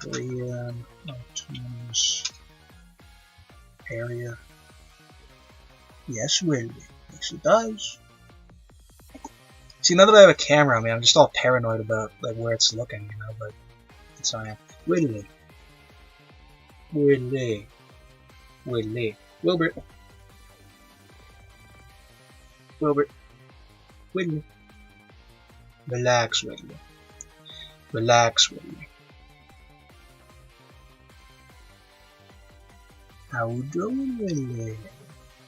Speaker 1: Korean autonomous area. Yes, really. Yes, it does. See, now that I have a camera, I mean, I'm just all paranoid about like where it's looking, you know. But that's how I am. Willie. Wilbert. Willie. Relax, Willie. Relax, Willie. How you doing, Willie?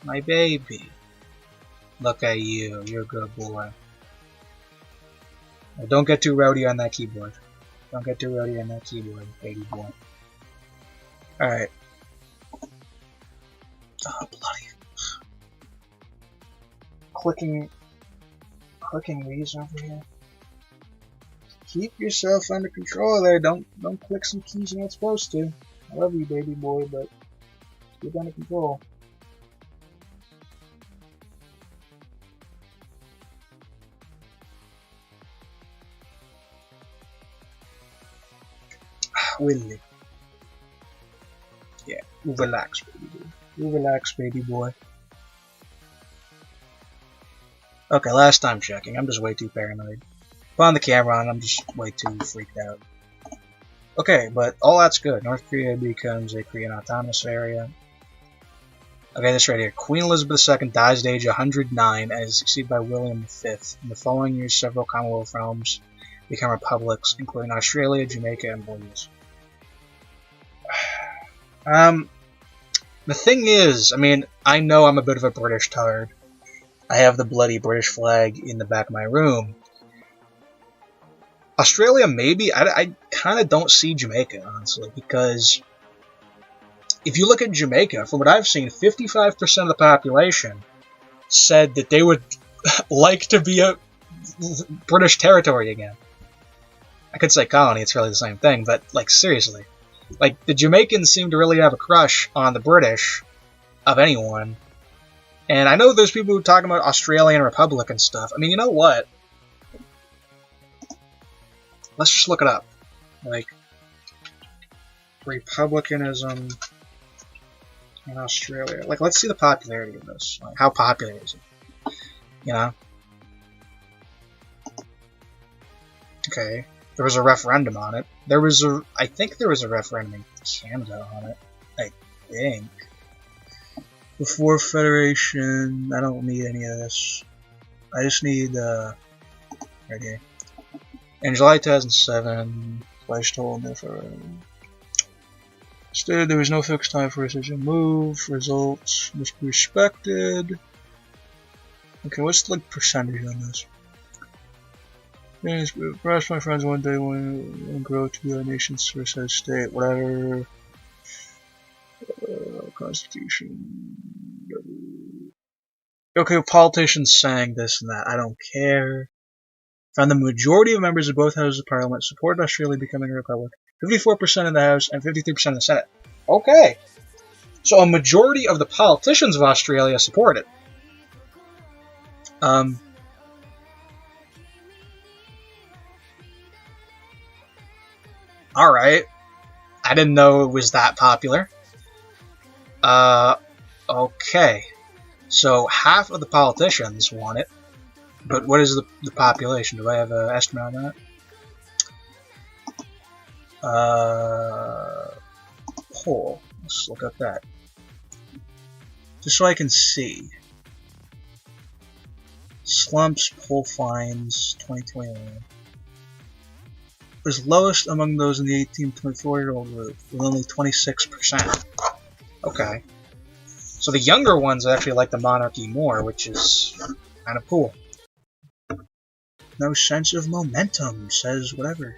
Speaker 1: My baby. Look at you. You're a good boy. Now, don't get too rowdy on that keyboard. Don't get too rowdy on that keyboard, baby boy. Alright. Oh, bloody. Clicking these over here. Keep yourself under control there. Don't click some keys you're not supposed to. I love you, baby boy, but keep under control. Willie. Yeah, relax, baby boy. You relax, baby boy. Okay, last time checking. I'm just way too paranoid. Put on the camera on, I'm just way too freaked out. Okay, but all that's good. North Korea becomes a Korean autonomous area. Okay, this right here. Queen Elizabeth II dies at age 109 and is succeeded by William V. In the following years, several Commonwealth realms become republics, including Australia, Jamaica, and Mauritius. The thing is, I mean, I know I'm a bit of a British tard. I have the bloody British flag in the back of my room. Australia, maybe. I kind of don't see Jamaica, honestly, because if you look at Jamaica, from what I've seen, 55% of the population said that they would like to be a British territory again. I could say colony, it's really the same thing, but, like, seriously. Like, the Jamaicans seem to really have a crush on the British of anyone. And I know there's people who talk about Australian Republic and stuff. I mean, you know what? Let's just look it up. Like, Republicanism in Australia. Like, let's see the popularity of this. Like, how popular is it? You know? Okay. There was a referendum on it. I think there was a referendum in Canada on it. I think. Before Federation, I don't need any of this. I just need, right here. In July 2007, pledge told no referendum. Stated there was no fixed time for a decision move. Results must be respected. Okay, what's the percentage on this? Perhaps my friends one day will grow to be a nation's first state. Whatever. Constitution. Okay, politicians saying this and that. I don't care. Found the majority of members of both houses of parliament supported Australia becoming a republic. 54% in the House and 53% in the Senate. Okay. So a majority of the politicians of Australia support it. Alright. I didn't know it was that popular. Okay. So half of the politicians want it. But what is the population? Do I have an estimate on that? Poll. Let's look up that. Just so I can see. Slumps, poll finds, 2021. Was lowest among those in the 18 to 24-year-old group, with only 26%. Okay. So the younger ones actually like the monarchy more, which is kind of cool. No sense of momentum, says whatever.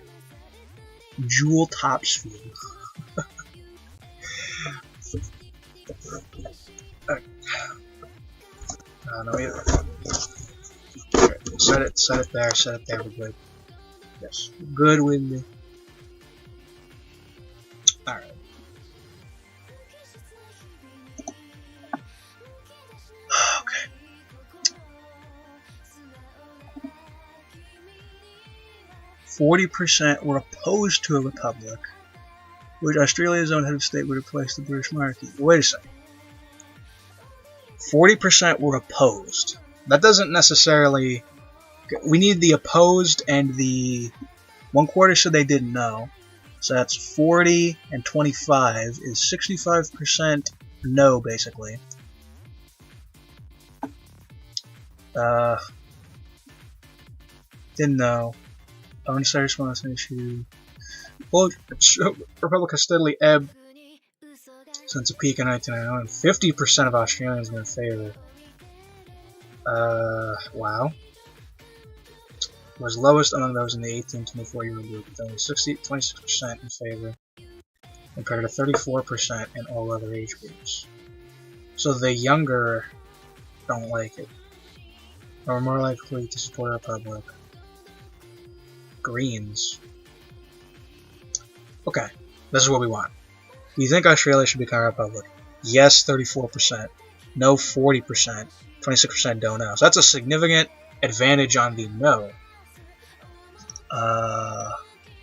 Speaker 1: Jewel Topsfield. No, set it there, we're good. Yes, good with me. Alright. Okay. %40 were opposed to a republic. which Australia's own head of state would replace the British monarchy. Wait a second. 40% were opposed. That doesn't necessarily... We need the opposed and the 1/4 said they didn't know. So that's 40 and 25 is 65% no, basically. Didn't know. Unnecessary response issue. Well, Republic has steadily ebbed since a peak in 1999. 50% of Australians were in favor. Wow. Was lowest among those in the 18 to 24-year-old group, with only 26% in favor, compared to 34% in all other age groups. So the younger don't like it, or are more likely to support a republic. Greens. Okay, this is what we want. Do you think Australia should become a republic? Yes, 34%. No, 40%. 26% don't know. So that's a significant advantage on the no.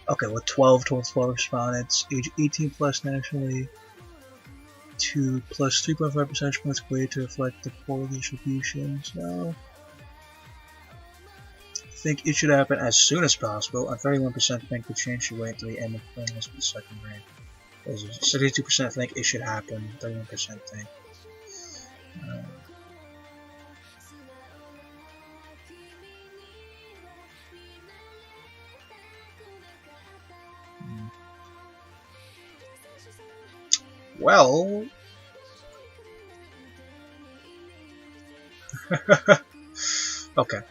Speaker 1: Okay, with 12 towards 12 respondents, age 18 plus nationally, 2 plus 3.5 percentage points weighted to reflect the poll distribution. So, I think it should happen as soon as possible, and 31% think the change should wait until the end of finals for the second grade. 62% think it should happen, 31% think. Well, okay.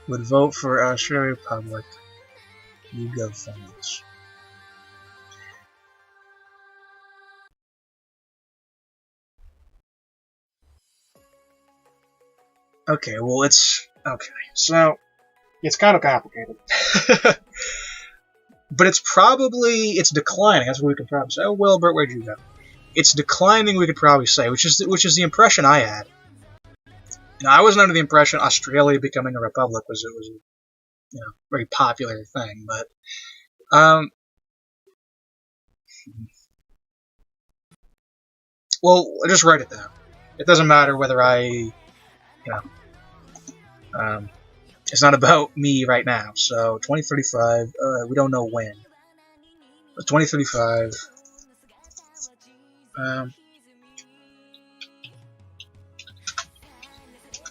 Speaker 1: Would vote for Australia Republic. You go, friends. Okay, well, it's okay. So it's kind of complicated, but it's declining. That's what we could probably say. Oh, Wilbert, where'd you go? It's declining, we could probably say, which is the impression I had. Now, I wasn't under the impression Australia becoming a republic was a very popular thing, but well, just write it down. It doesn't matter whether it's not about me right now. So 2035, we don't know when, but 2035.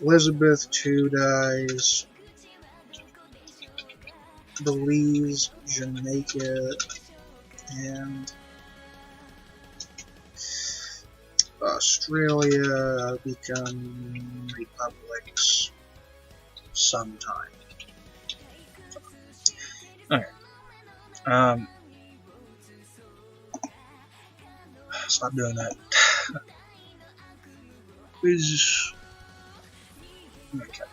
Speaker 1: Elizabeth II dies. Belize, Jamaica, and Australia become republics sometime. Okay. Stop doing that. Okay.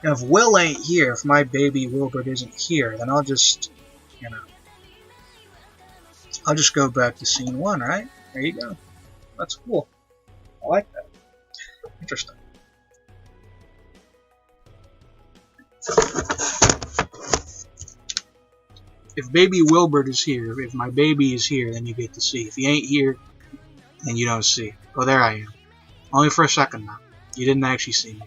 Speaker 1: Now, if Will ain't here, if my baby Wilbert isn't here, then I'll just, I'll just go back to scene 1, right? There you go. That's cool. I like that. Interesting. If baby Wilbert is here, if my baby is here, then you get to see. If he ain't here, then you don't see. Oh, there I am. Only for a second now. You didn't actually see me.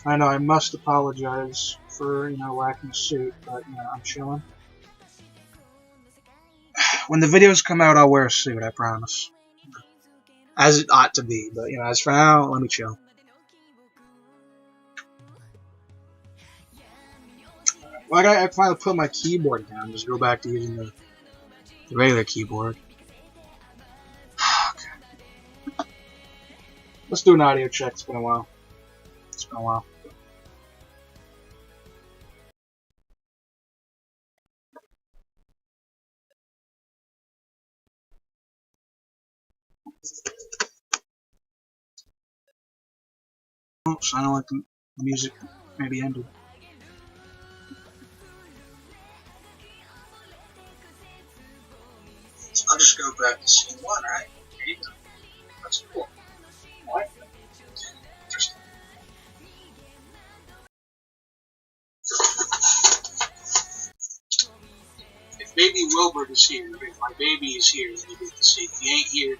Speaker 1: I know I must apologize for, lacking suit, but, I'm chilling. When the videos come out, I'll wear a suit, I promise. As it ought to be, but, as for now, let me chill. Well, I finally put my keyboard down, just go back to using the regular keyboard. Okay. Let's do an audio check, it's been a while. Oh, sounded like the music maybe ended. So I'll just go back to scene 1, right? There you go. That's cool. I like that. Interesting. snowbird is here, if my baby is here, then you get to see. If he ain't here,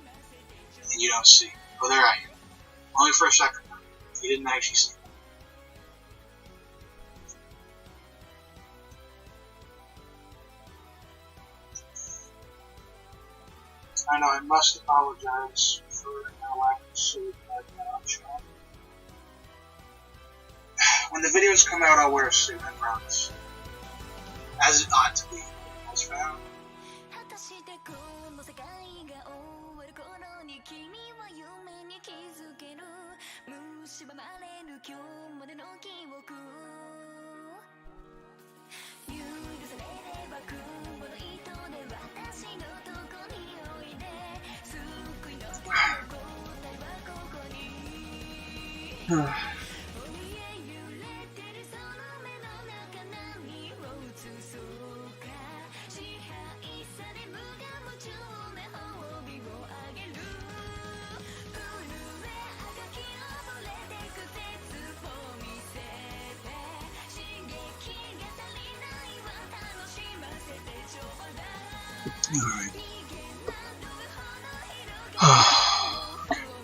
Speaker 1: then you don't see. Oh, there I am. Only for a second. You didn't actually see. I know I must apologize for my lack of sleep, but I'm sure. When the videos come out, I'll wear a suit, I promise. As it ought to be, as found.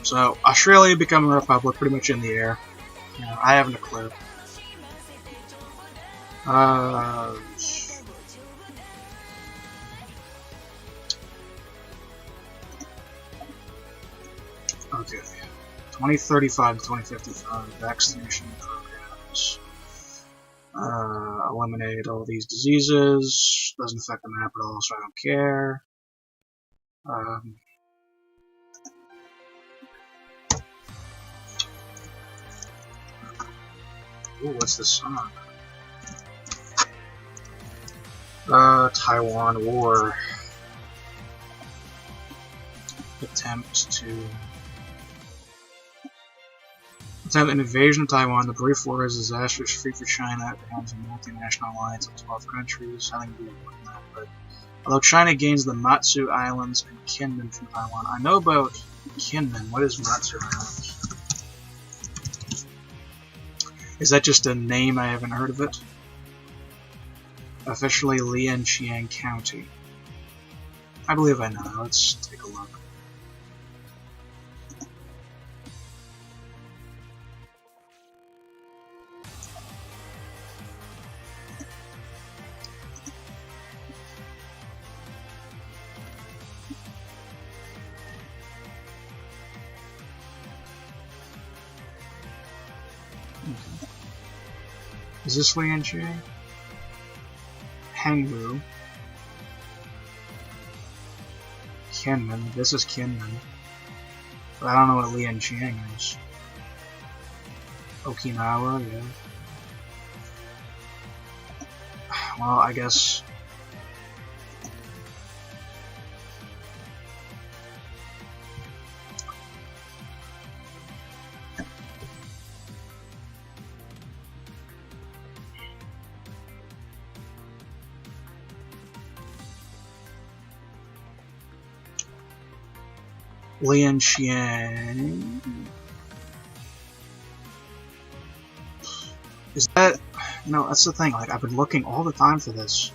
Speaker 1: So, Australia becoming a republic pretty much in the air. You know, I haven't a clue. Okay. 2035 to 2055 vaccination programs. Eliminate all these diseases. Doesn't affect the map at all, so I don't care. Ooh, what's this song? Taiwan War. Attempt an invasion of Taiwan. The brief war is disastrous, free for China. It becomes a multinational alliance of 12 countries. I think we'll do that, but although China gains the Matsu Islands and Kinmen from Taiwan. I know about Kinmen. What is Matsu Islands? Is that just a name? I haven't heard of it. Officially Lianqiang County. I believe I know. Let's take a look. Is this Lianqiang? Hangzhou. Kinmen. This is Kinmen. But I don't know what Lianqiang is. Okinawa, yeah. Well, I guess. Lianqiang. Is that? No, that's the thing. Like, I've been looking all the time for this.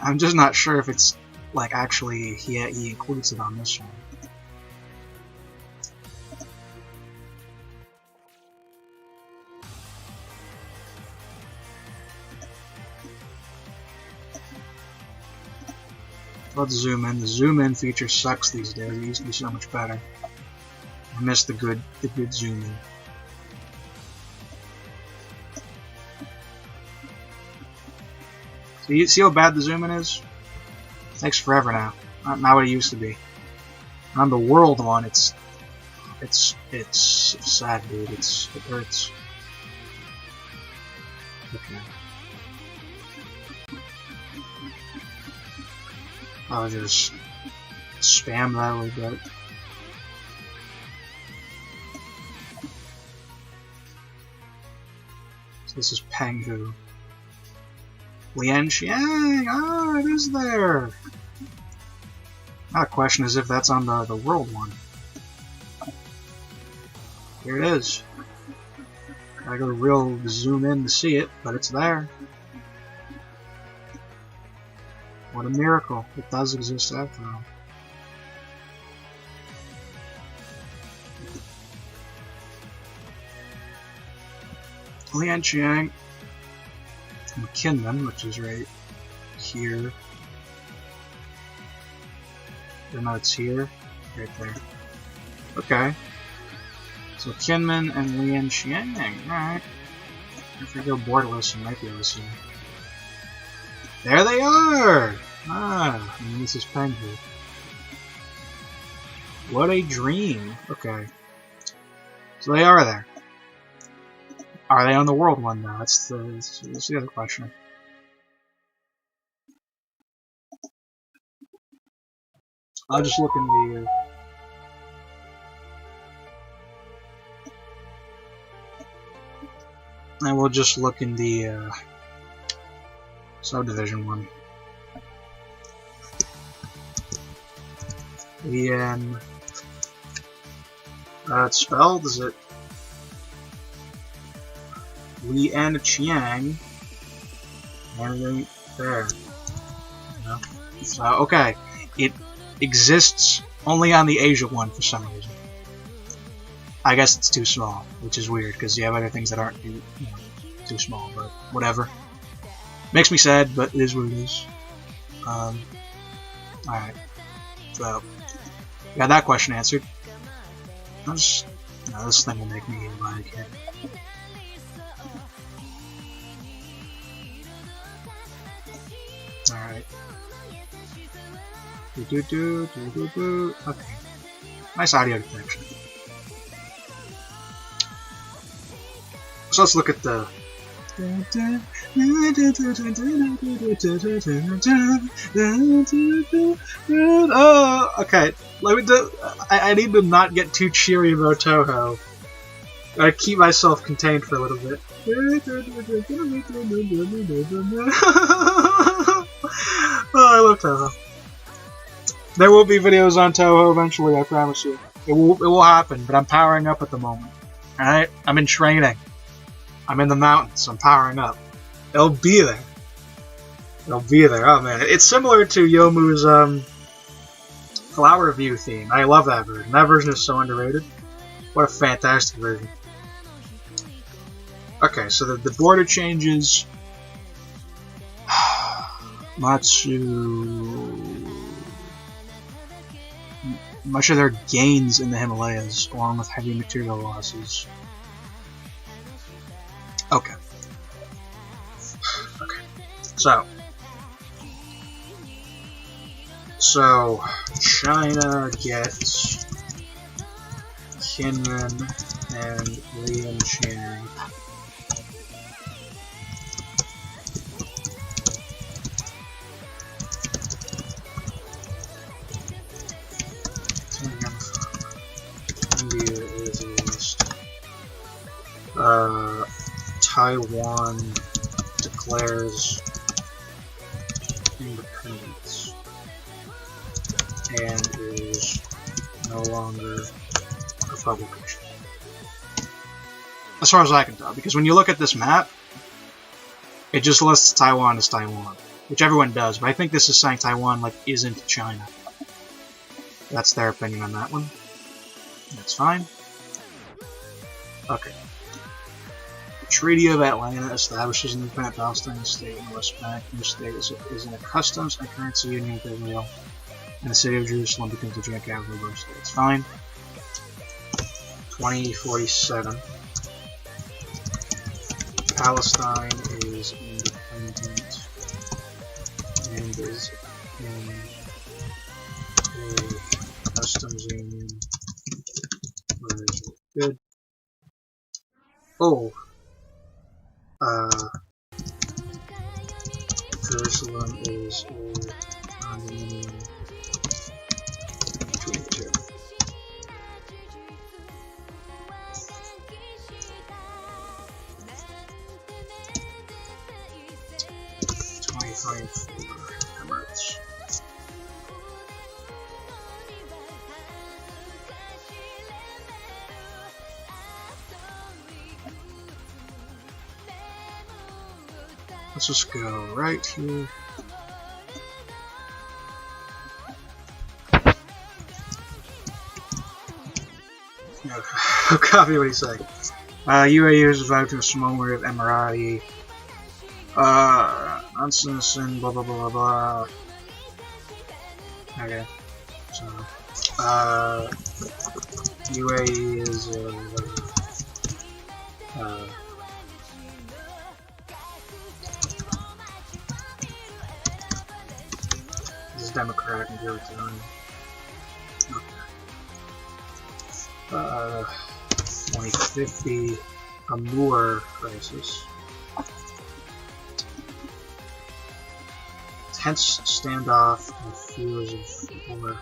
Speaker 1: I'm just not sure if it's like actually he includes it on this one. Let's zoom in. The zoom in feature sucks these days. It used to be so much better. I miss the good zoom in. So you see how bad the zoom in is? It takes forever now. Not what it used to be. And on the world one, it's sad, dude. It hurts. Okay. I'll just spam that a little bit. So this is Penghu. Lianqiang! Ah, it is there! Now the question is if that's on the world one. Here it is. I gotta real zoom in to see it, but it's there. What a miracle. It does exist after all. Lianqiang and Kinmen, which is right here. No, it's here. Right there. Okay. So Kinmen and Lianqiang. Alright. If we go borderless, you might be able to see. There they are! Ah, and this is Pengu. What a dream. Okay. So they are there. Are they on the world one now? That's the other question. I'll just look in the... I will just look in the subdivision one. Lian... it's spelled, is it? Lianqiang. And there. No. So, okay. It exists only on the Asia one for some reason. I guess it's too small, which is weird because you have other things that aren't too small, but whatever. Makes me sad, but it is what it is. Alright. So, got that question answered. This thing will make me like it. Alright. Okay. Nice audio detection. So let's look at the... okay. Let me do... I need to not get too cheery about Toho. Gotta keep myself contained for a little bit. Oh, I love Toho. There will be videos on Toho eventually, I promise you. It will happen, but I'm powering up at the moment. Alright? I'm in training. I'm in the mountains. I'm powering up. It'll be there. It'll be there. Oh man. It's similar to Yomu's Flower View theme. I love that version. That version is so underrated. What a fantastic version. Okay, so the border changes. Much of their gains in the Himalayas, along with heavy material losses. Okay. Okay. So China gets Kinmen and Lianqiang. India is east. Taiwan declares independence and is no longer a republic. As far as I can tell, because when you look at this map, it just lists Taiwan as Taiwan, which everyone does, but I think this is saying Taiwan like isn't China. That's their opinion on that one. That's fine. Okay. The Treaty of Atlanta establishes an independent Palestinian state in the West Bank. The state is in a customs and currency union with Israel, and the city of Jerusalem becomes the joint capital of both states. Fine. 2047. Palestine is independent and is in a customs union. Where is it? Good. Oh. Jerusalem is a condominium between two. Emirates. Let's just go right here. Copy what he's saying. UAE is devoted to a small area of Emirati. Nonsense and blah blah blah blah blah. Okay. So, UAE is this is Democrat and Libertarian. Okay. 2050 Amur crisis. Tense standoff and fears of war.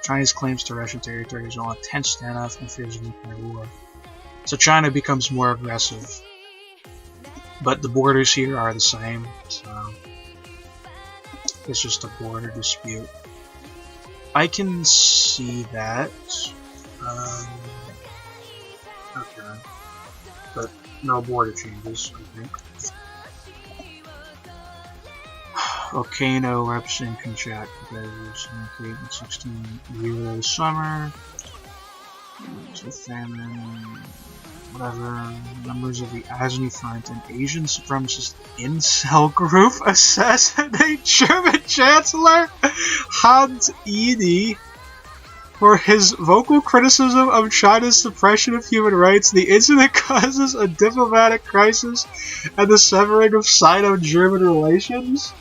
Speaker 1: Chinese claims to Russian territories while a tense standoff and fears of nuclear war. So China becomes more aggressive. But the borders here are the same, so it's just a border dispute. I can see that. Okay. But no border changes, I think. Volcano representing Kamchatka, because in 16 euro summer. So famine, whatever. Members of the Azani Front and Asian supremacist incel group assassinate German Chancellor Hans Edi for his vocal criticism of China's suppression of human rights. The incident causes a diplomatic crisis and the severing of Sino-German relations.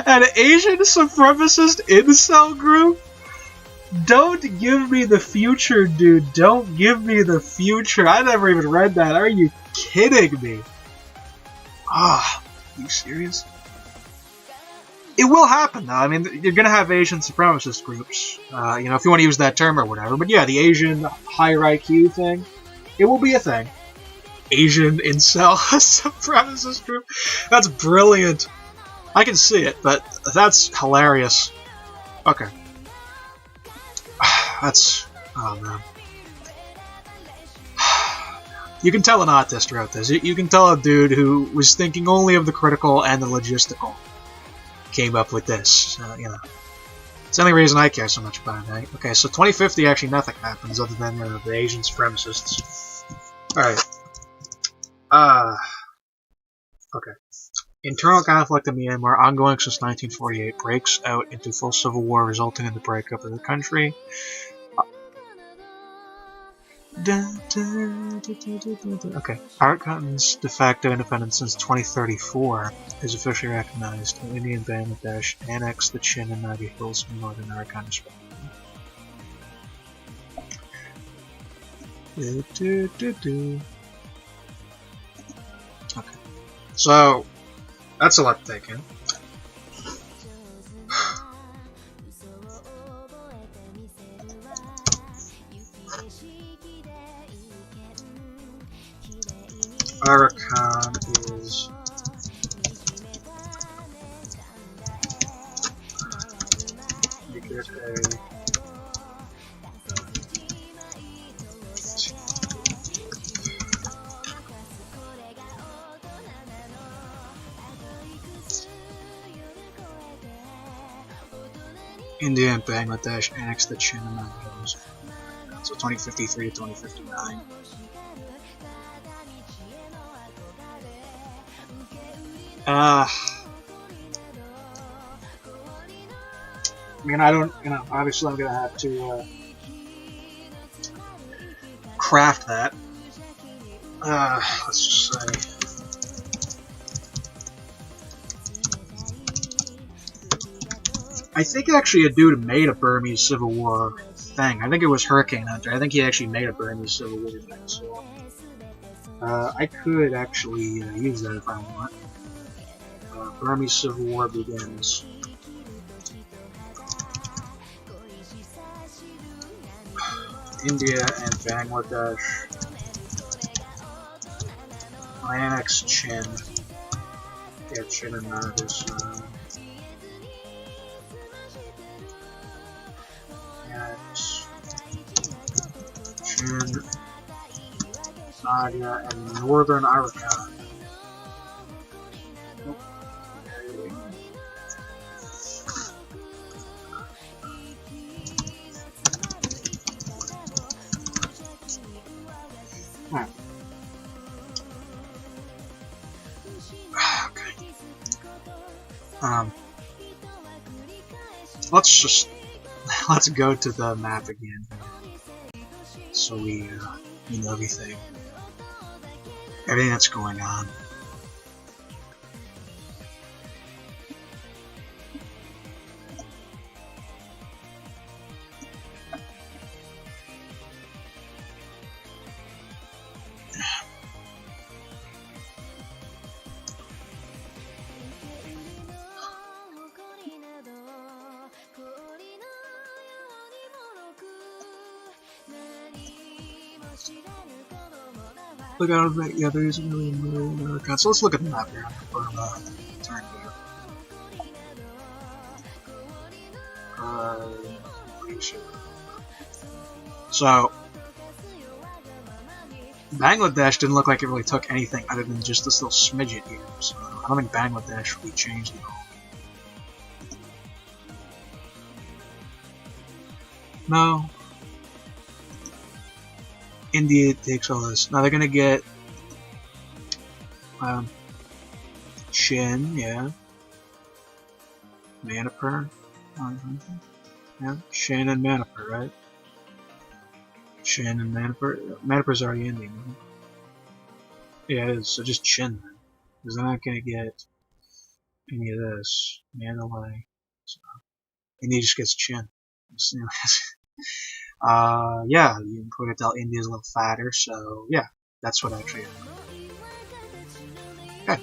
Speaker 1: An Asian supremacist incel group? Don't give me the future, dude. Don't give me the future. I never even read that. Are you kidding me? Ah, are you serious? It will happen, though. I mean, you're gonna have Asian supremacist groups. You know, if you want to use that term or whatever. But yeah, the Asian higher IQ thing, it will be a thing. Asian incel supremacist group? That's brilliant. I can see it, but that's hilarious. Okay. That's... oh man. You can tell an autist wrote this. You can tell a dude who was thinking only of the critical and the logistical came up with this. You know. It's the only reason I care so much about it, right? Okay, so 2050 actually nothing happens other than the Asian supremacists. Alright. Okay. Internal conflict in Myanmar, ongoing since 1948, breaks out into full civil war, resulting in the breakup of the country. Okay. Arakan's de facto independence since 2034 is officially recognized. India and Bangladesh annexed the Chin and Nagi Hills in northern Arakan, respectively. Okay. So, that's a lot to take in. Arakan is India and Bangladesh annexed the Chin and Nagi Hills. So 2053 to 2059. I mean, I don't, you know, obviously I'm gonna have to craft that. Let's just say. I think actually a dude made a Burmese Civil War thing. I think it was Hurricane Hunter. I think he actually made a Burmese Civil War thing, so I could actually use that if I want. Burmese Civil War begins. India and Bangladesh annex Chin. Yeah, Chin and Nagi. Chin, Nadia, and northern Arakan. Let's go to the map again, so we know everything that's going on. Look out of that, yeah, there isn't really America. So let's look at the map here for turn here. So Bangladesh didn't look like it really took anything other than just this little smidget here. So I don't think Bangladesh really changed at all. No. India takes all this. Now they're gonna get Chin, yeah. Manipur. Yeah, Shin and Manipur, right? Shin and Manipur. Manipur's already ending. Right? Yeah, it is. So just Chin then. Because they're not gonna get any of this. Mandalay. So India just gets Chin. Yeah, you can tell India's a little fatter, so yeah, that's what actually happened. Okay.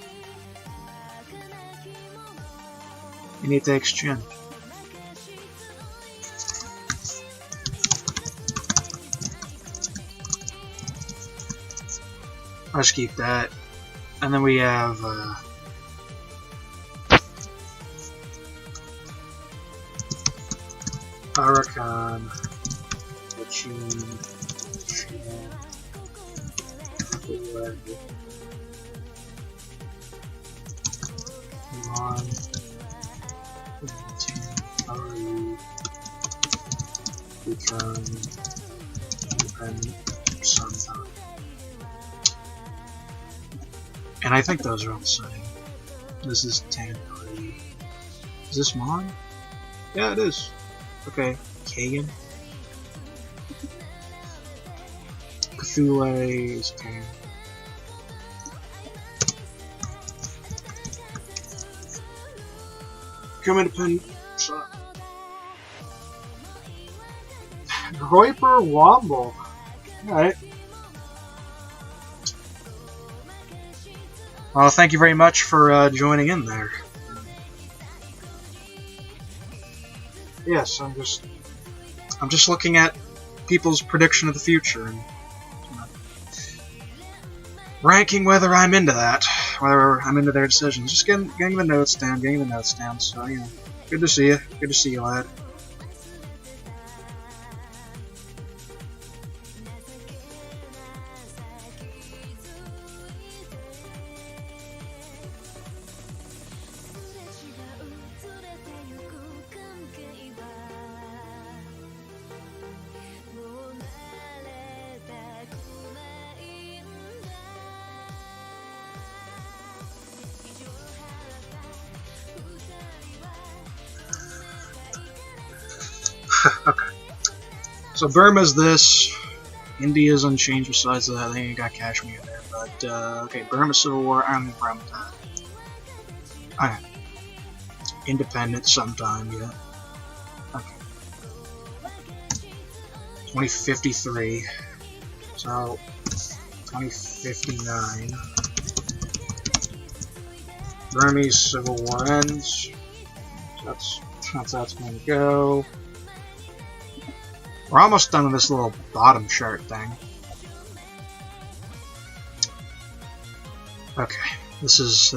Speaker 1: India takes Chin. I'll just keep that. And then we have Arakan. Become independent sometime. And I think those are all the same. This is Tannery. Is this mine? Yeah, it is. Okay, Kagan. Cthulhu is Tan. Become independent. Groiper Womble. Alright. Well, thank you very much for joining in there. Yes, I'm just looking at people's prediction of the future and ranking whether I'm into that, whether I'm into their decisions. Just getting the notes down, so, you know, good to see you, lad. Okay. So Burma's this. India's unchanged besides that. They ain't got Kashmir there. But, okay, Burma Civil War. I don't have a problem with that. Okay. Independent sometime, yeah. Okay. 2053. So, 2059. Burmese Civil War ends. That's going to go. We're almost done with this little bottom chart thing. Okay, this is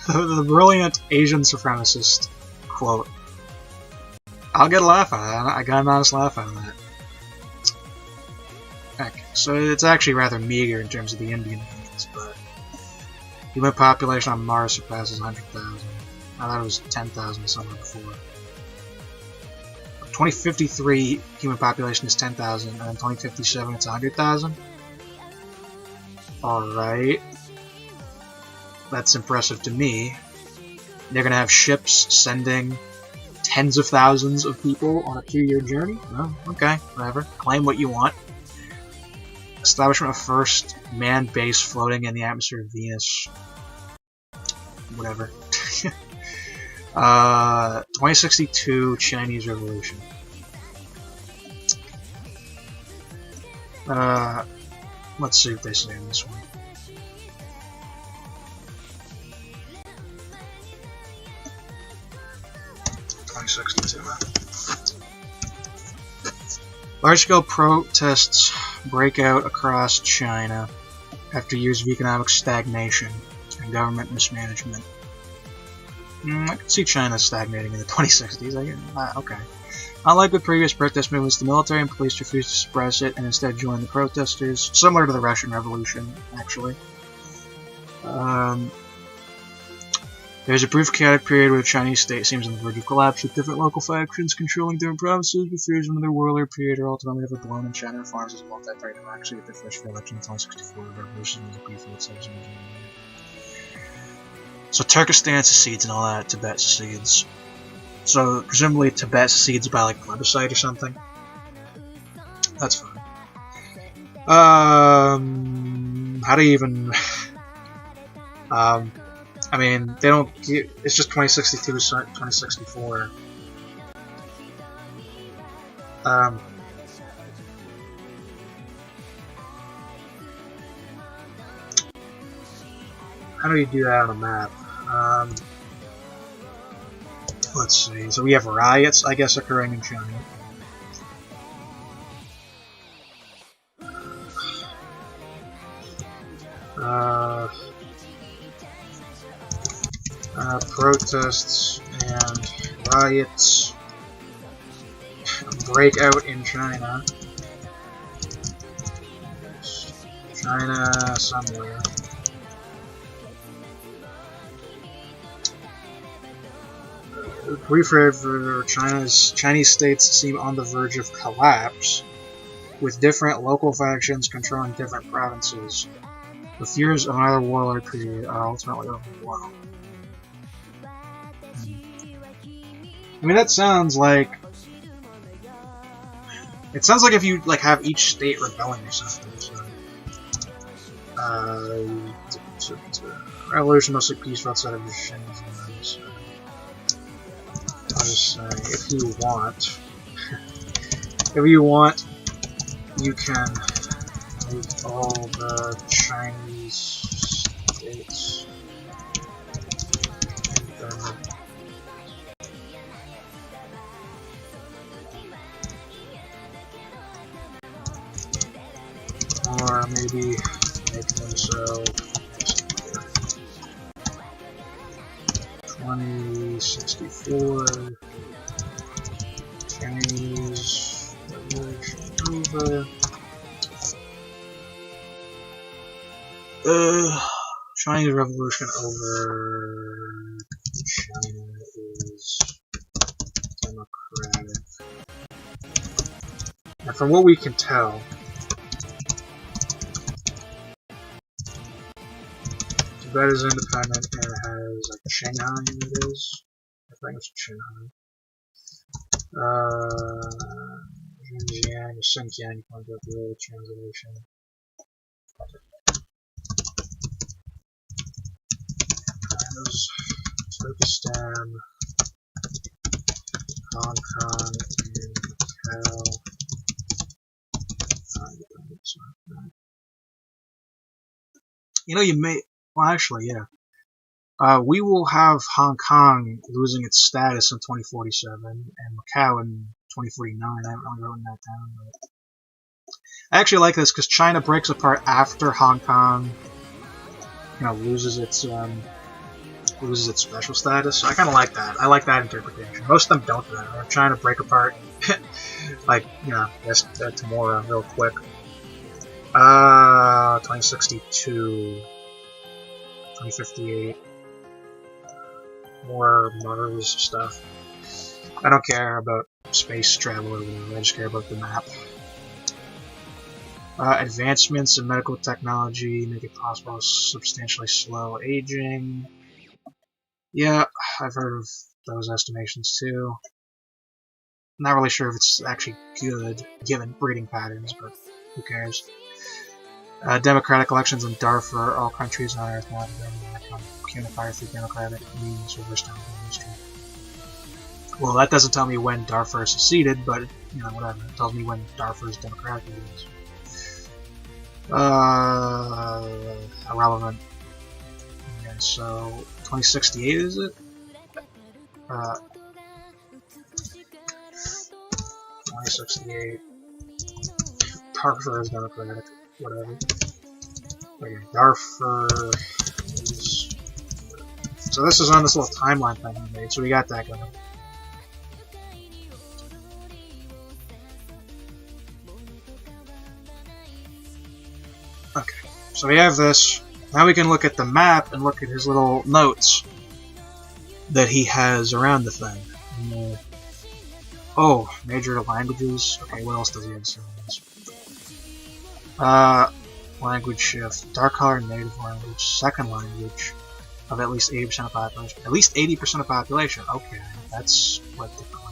Speaker 1: the brilliant Asian supremacist quote. I'll get a laugh out of that. I got an honest laugh out of that. Okay, so it's actually rather meager in terms of the Indian units, but human population on Mars surpasses 100,000. I thought it was 10,000 somewhere before. 2053 human population is 10,000, and in 2057 it's 100,000. Alright. That's impressive to me. They're going to have ships sending tens of thousands of people on a 2-year journey. Oh, okay, whatever. Claim what you want. Establishment of first manned base floating in the atmosphere of Venus. Whatever. 2062 Chinese Revolution. Let's see what they say on this one. Large-scale protests break out across China after years of economic stagnation and government mismanagement. I can see China stagnating in the 2060s. Okay. Unlike with previous protest movements, the military and police refused to suppress it and instead joined the protesters, similar to the Russian Revolution, actually. There's a brief chaotic period where the Chinese state seems on the verge of collapse, with different local factions controlling different provinces, with fears of another warlord period are ultimately overblown, and China reforms as a multi-party democracy with their first free election in 1964. The revolution was a brief and exception. So Turkestan secedes and all that, Tibet secedes. So presumably Tibet secedes by like plebiscite or something. That's fine. How do you even... I mean, they don't... It's just 2062 to 2064. How do you do that on a map? Let's see. So we have riots, I guess, occurring in China. Protests and riots break out in China. China somewhere. Brief for Chinese states seem on the verge of collapse, with different local factions controlling different provinces. The fears of another warlord period are ultimately overblown. I mean, that sounds like... It sounds like if you like have each state rebelling or something. So, revolution mostly peaceful outside of the Shenzhen. I'll just say, if you want, you can make all the Chinese states or maybe make them so 2064 Chinese Revolution over. Chinese Revolution over. China is democratic. And from what we can tell, Tibet is independent and it has like Shanghai, it is. I think it's Shanghai. Xinjiang or Xinjiang, you can go through the translation. Turkestan, Hong Kong, and Macau. You know, you may. Well, actually, yeah. We will have Hong Kong losing its status in 2047, and Macau in 2049. I haven't really written that down, but I actually like this because China breaks apart after Hong Kong, loses its special status. So I kind of like that. I like that interpretation. Most of them don't do that. They're trying to break apart, like just tomorrow, real quick. 2062. 2058. More Mars stuff. I don't care about space travel or whatever, I just care about the map. Advancements in medical technology make it possible to substantially slow aging. Yeah, I've heard of those estimations too. Not really sure if it's actually good, given breeding patterns, but who cares? Democratic elections in Darfur, all countries on Earth now become unified through democratic means over time in history. Well, that doesn't tell me when Darfur seceded, but, you know, whatever. It tells me when Darfur is democratic. Irrelevant. Okay, so 2068 is it? 2068. Darfur is democratic. Whatever. Okay, Darfur is... So this is on this little timeline thing I made, so we got that going. Okay, so we have this. Now we can look at the map and look at his little notes that he has around the thing. And, oh, major languages. Okay, what else does he have to say on this? Language shift. Dark color native language. Second language of at least 80% of population. At least 80% of population. Okay, that's what the claim.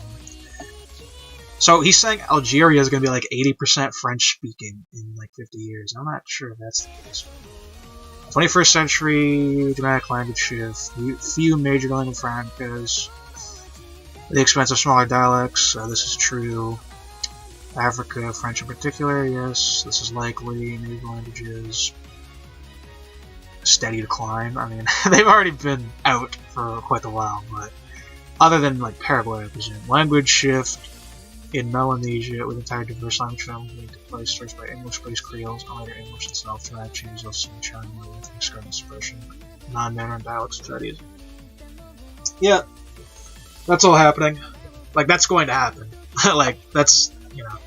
Speaker 1: So he's saying Algeria is going to be like 80% French speaking in like 50 years. I'm not sure if that's the case. 21st century dramatic language shift. Few major language francas. The expense of smaller dialects. This is true. Africa, French in particular, yes. This is likely. Native languages. Steady decline. I mean, they've already been out for quite a while, but other than like Paraguay, I presume. Language shift in Melanesia with entire diverse language families being displaced first by English-based Creoles and later English itself. Dramatic changes also in China with external suppression, non-Mandarin dialects studies. Yeah, that's all happening. Like, that's going to happen. Like, that's, you know,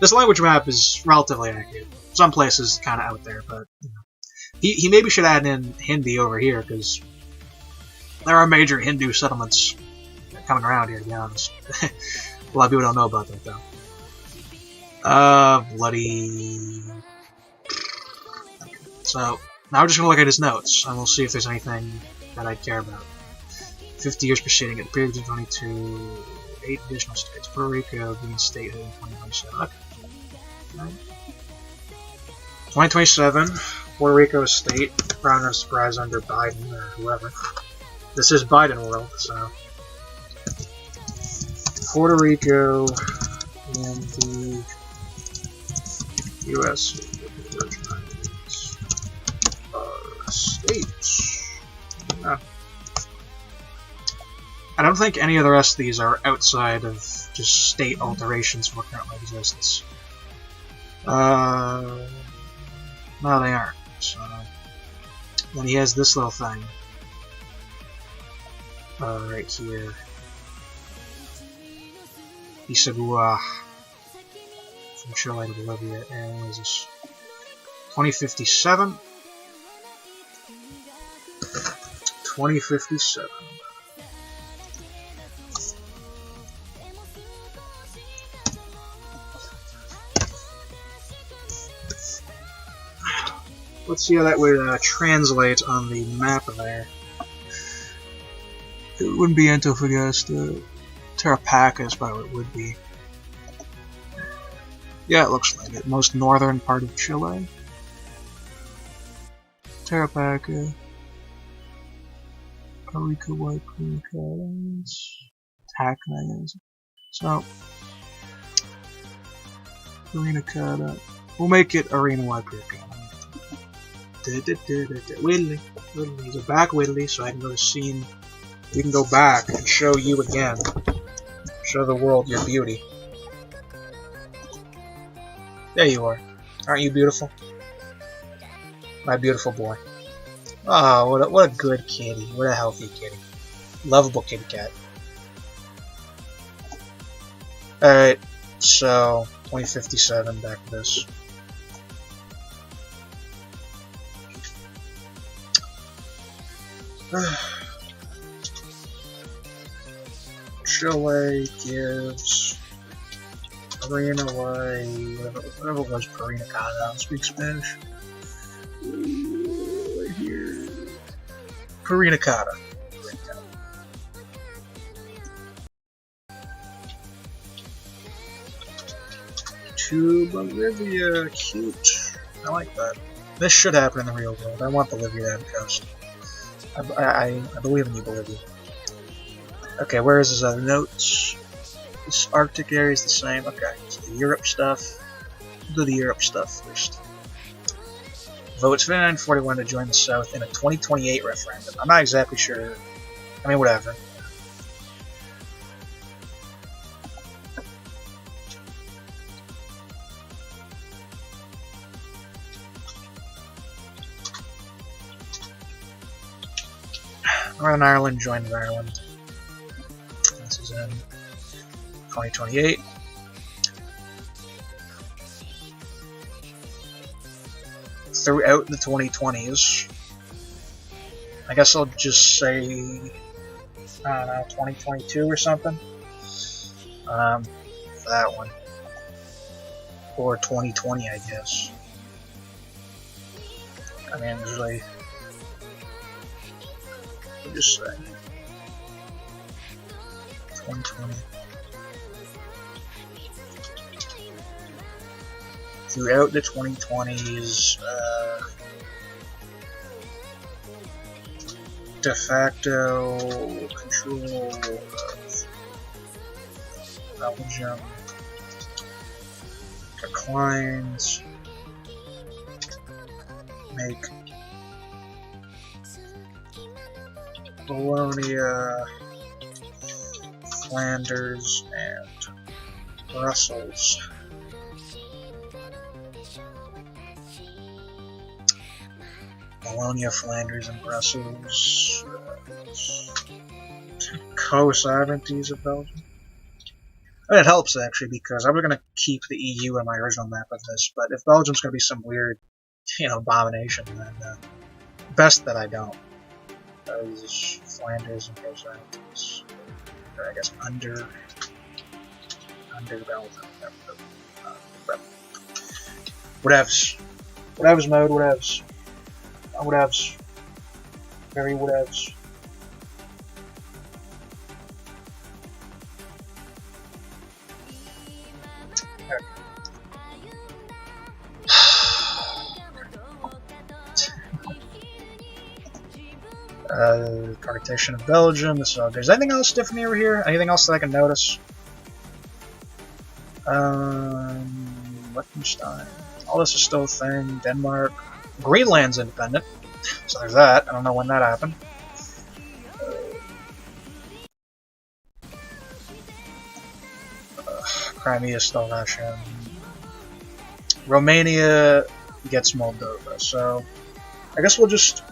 Speaker 1: this language map is relatively accurate. Some places kind of out there, but, you know. He maybe should add in Hindi over here, because there are major Hindu settlements coming around here, to be honest. A lot of people don't know about that, though. Bloody... Okay. So, now we're just going to look at his notes, and we'll see if there's anything that I care about. 50 years preceding it, the period of 22, 8 additional states, Puerto Rico being statehood in 2027. Okay. 2027, Puerto Rico is state, probably no surprise under Biden or whoever. This is Biden world, so... Puerto Rico and the U.S. Virgin Islands are states. Yeah. I don't think any of the rest of these are outside of just state alterations from what currently exists. No, they aren't. So then he has this little thing right here. Isagua from Chile to Bolivia, and what is this? 2057. 2057. Let's see how that would translate on the map there. It wouldn't be Antofagasta. Tarapacá is probably what it would be. Yeah, it looks like it. Most northern part of Chile. Tarapacá. Arica White Creek Islands. Tacna. So, Arena Cata. We'll make it Arena White Creek Islands. Whitley. He's a back Whitley, so I can go to scene. We can go back and show you again. Show the world your beauty. There you are. Aren't you beautiful? My beautiful boy. Oh, what a good kitty. What a healthy kitty. Lovable kitty cat. Alright, so 2057, back to this. Chile gives Arena away, whatever it was, Arena Cata, I don't speak Spanish. Right here. Arena Cata. to Bolivia. Cute. I like that. This should happen in the real world. I want Bolivia to have a coast. I believe in you, Bolivia. Okay, where is his other notes? This Arctic area is the same. Okay, so the Europe stuff. We'll do the Europe stuff first. Votes 59-41 to join the South in a 2028 referendum. I'm not exactly sure. I mean, whatever. Northern Ireland joined Ireland. This is in 2028. Throughout the 2020s. I guess I'll just say, I don't know, 2022 or something. For that one. Or 2020, I guess. I mean, usually, I'll just say 2020. Throughout the 2020s, de facto control of Belgium declines, make Wallonia, Flanders, and Brussels Wallonia, Flanders, and Brussels co-sovereignties of Belgium. And it helps, actually, because I was going to keep the EU in my original map of this, but if Belgium's going to be some weird, abomination, then best that I don't. Those Flanders and co-sovereignties, I guess, under Belgium. Whatevs. Whatevs mode, whatevs. Whatevs. Very whatevs. Partition of Belgium. This is all good. Is anything else different over here? Anything else that I can notice? Liechtenstein. All this is still a thing. Denmark. Greenland's independent. So there's that. I don't know when that happened. Crimea is still Russian. Romania gets Moldova. So I guess we'll just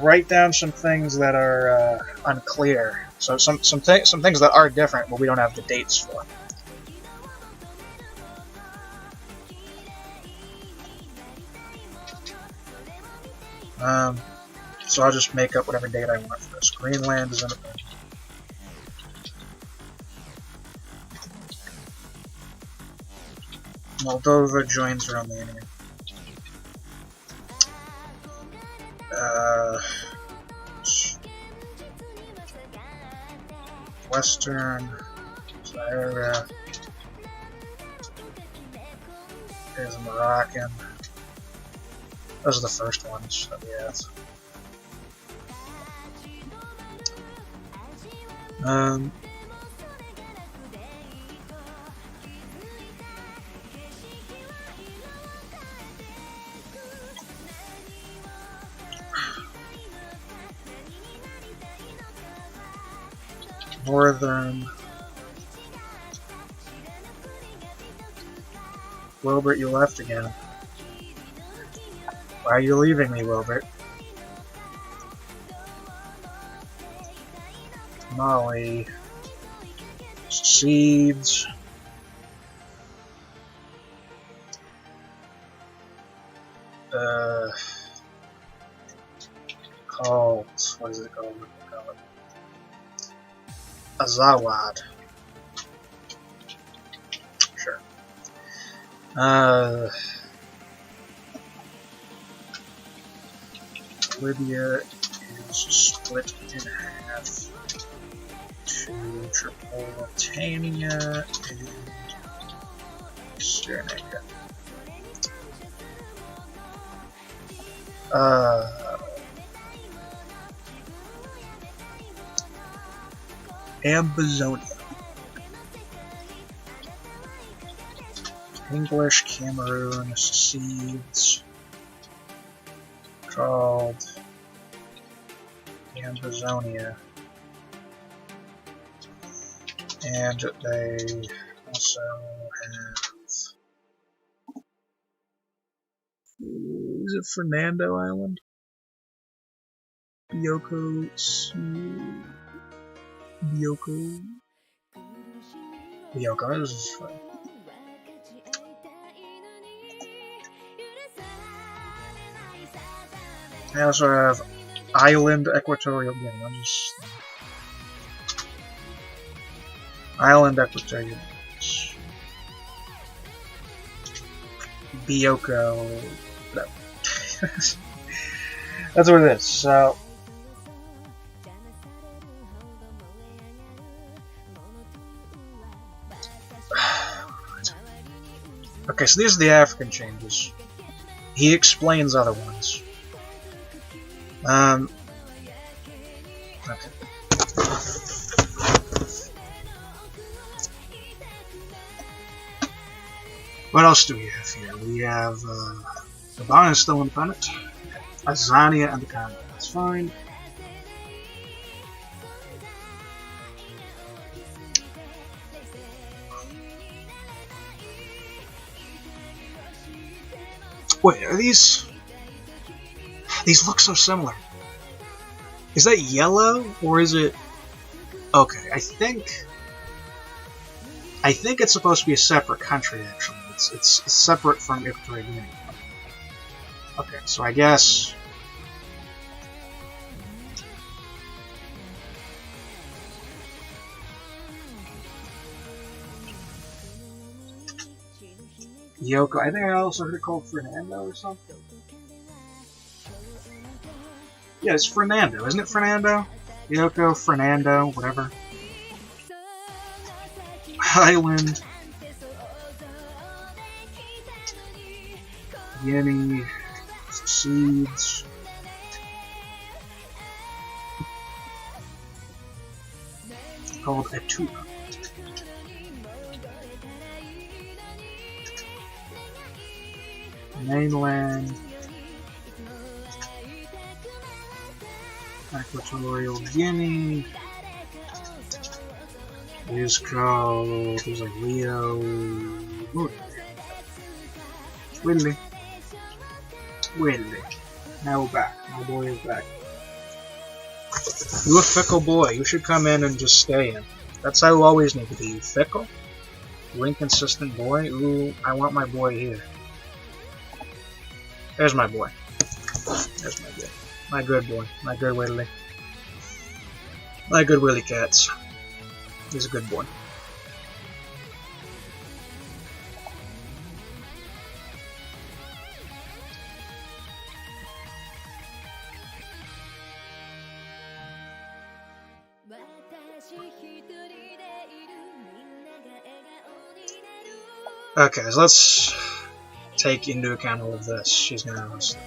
Speaker 1: write down some things that are unclear. So some things that are different, but we don't have the dates for. So I'll just make up whatever date I want for this. Greenland is independent. Moldova joins Romania. Western Sahara is Moroccan. Those are the first ones that we have. Northern. Wilbert, you left again. Why are you leaving me, Wilbert? Mali. Seeds. Called. What is it called? Azawad. Sure. Libya is split in half to Tripolitania and Sri Lanka. Ambazonia. English Cameroon secedes, called Ambazonia, and they also have, is it Fernando Island? Bioko, this is fun. I also have Island Equatorial Guinea. Island Equatorial Guinea. Bioko. No. That's what it is. So. Okay, so these are the African changes. He explains other ones. Okay. What else do we have here? We have Gabon is still independent. Tanzania and the Congo. That's fine. Wait, are these look so similar. Is that yellow or is it? Okay, I think it's supposed to be a separate country. Actually, it's separate from Equatorial Guinea. Okay, so I guess. Yoko, I think I also heard it called Fernando or something. Yeah, it's Fernando, isn't it Fernando? Yoko, Fernando, whatever. Highland. Guinea. Seeds. Called Etupa. Mainland, Equatorial Guinea is called, there's like Leo, Willie, now we're back, my boy is back. You a fickle boy, you should come in and just stay in. That's how you always need to be, you fickle, you inconsistent boy, ooh, I want my boy here. There's my boy. There's my boy. My good boy. My good Willie. My good Willie Cats. He's a good boy. Okay, so let's take into account all of this. She's gonna ask.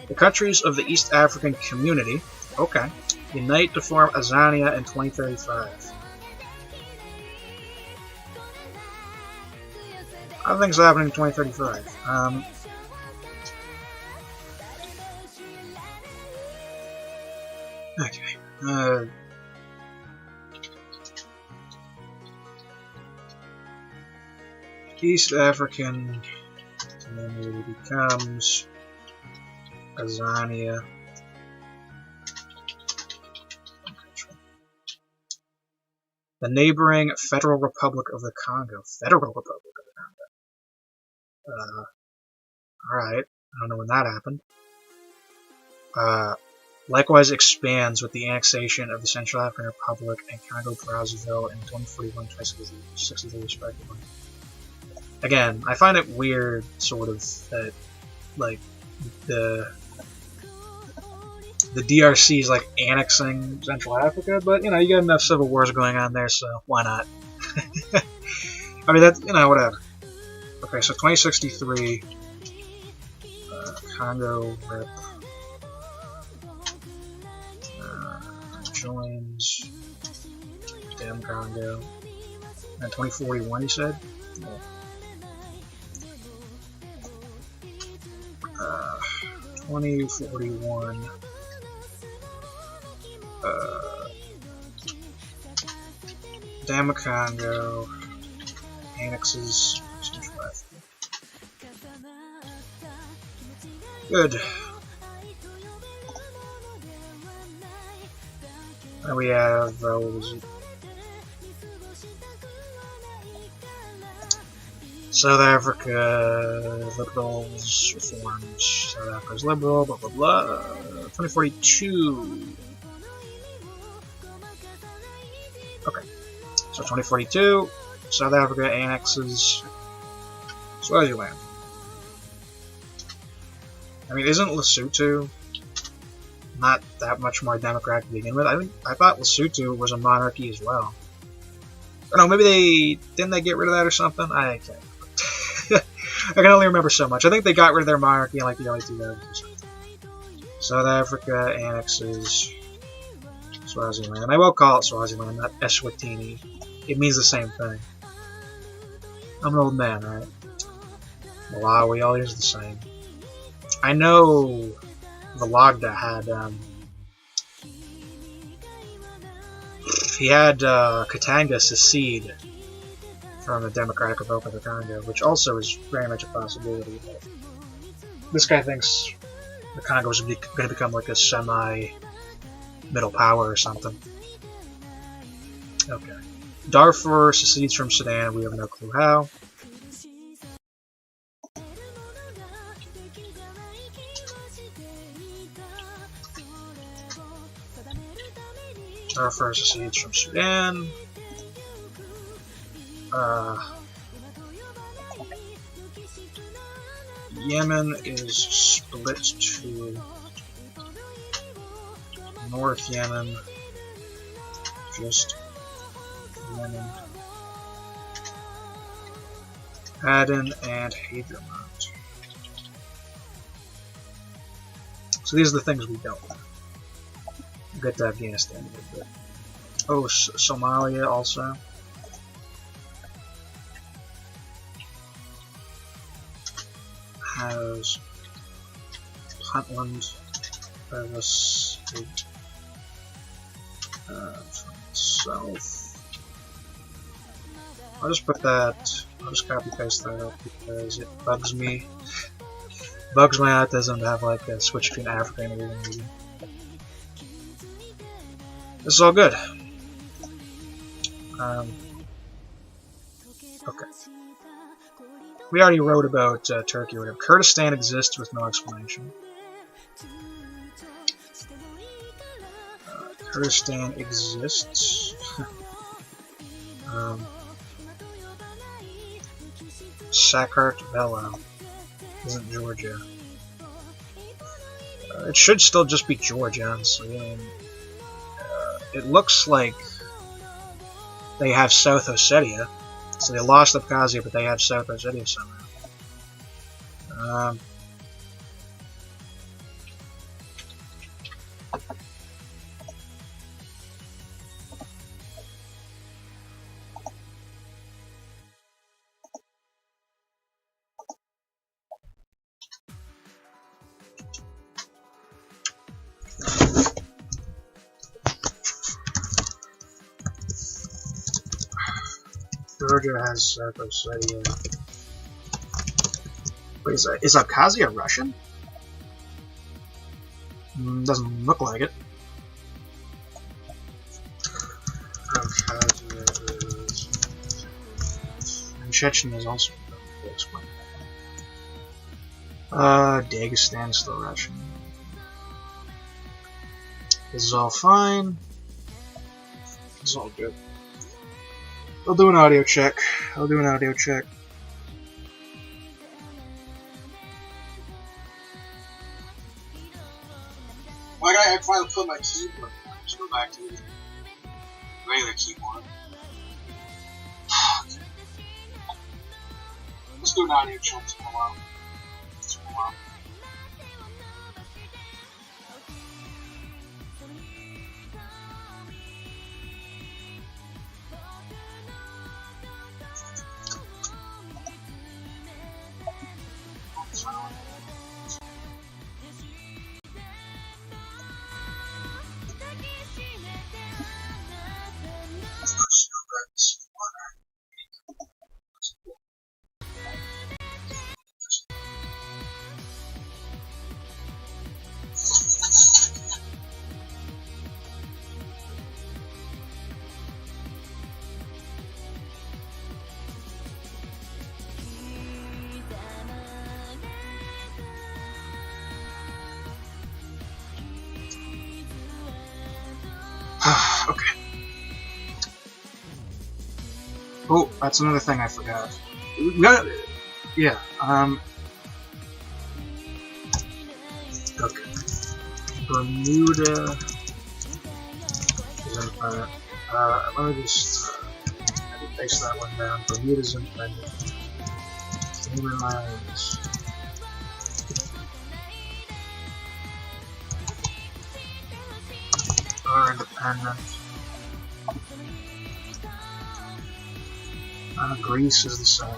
Speaker 1: The countries of the East African Community, okay, unite to form Azania in 2035. I think it's happening in 2035. Okay. East African Community becomes Azania. The neighboring Federal Republic of the Congo. Federal Republic of the Congo. Alright. I don't know when that happened. Likewise expands with the annexation of the Central African Republic and Congo-Brazzaville in 2041, 2063 respectively. Again, I find it weird, sort of, that, like, the DRC is, like, annexing Central Africa, but, you know, you got enough civil wars going on there, so why not? I mean, that's, you know, whatever. Okay, so 2063, Congo Rip joins Damn Congo. And 2041, you said? Yeah. 2041. Damn Congo annexes Central Africa. Good. Now we have, what was it? South Africa, liberals, reforms, South Africa's liberal, blah blah blah. 2042. Okay. So 2042, South Africa annexes Swaziland. I mean, isn't Lesotho not that much more democratic to begin with? I thought Lesotho was a monarchy as well. Or no, maybe didn't they get rid of that or something? I can't remember. I can only remember so much. I think they got rid of their monarchy in like the early 2000s or something. South Africa annexes Swaziland. I will call it Swaziland, not Eswatini. It means the same thing. I'm an old man, right? Malawi, all these are the same. I know Valagda had, he had Katanga secede from the Democratic Republic of Congo, which also is very much a possibility. But this guy thinks the Congo is going to become like a semi-middle power or something. Okay. Darfur secedes from Sudan, we have no clue how. Darfur secedes from Sudan. Yemen is split to North Yemen, just Yemen, Aden, and Hadramaut. So these are the things we don't know. We'll get to Afghanistan a little bit. Oh, Somalia also. Has Puntland as a state from south. I'll just put that, I'll just copy paste that up because it bugs me. Bugs me out, doesn't have like a switch between Africa and everything. This is all good. Okay. We already wrote about Turkey or whatever. Kurdistan exists with no explanation. Kurdistan exists. Sakartvelo isn't Georgia. It should still just be Georgia, honestly. I mean, it looks like they have South Ossetia. So they lost Abkhazia, but they have South Ossetia somehow. Georgia has South Ossetia. Wait, is Abkhazia Russian? Doesn't look like it. Abkhazia is... And Chechnya is also explained. Dagestan is still Russian. This is all fine. This is all good. I'll do an audio check. Why did I finally put my keyboard? Just go back to the regular keyboard. Let's do 9 each once in a while. Okay. Oh, that's another thing I forgot. Yeah, okay. Bermuda is independent. Let me just face that one down. Bermuda's independent. Cayman Islands. Are independent. Greece is the same.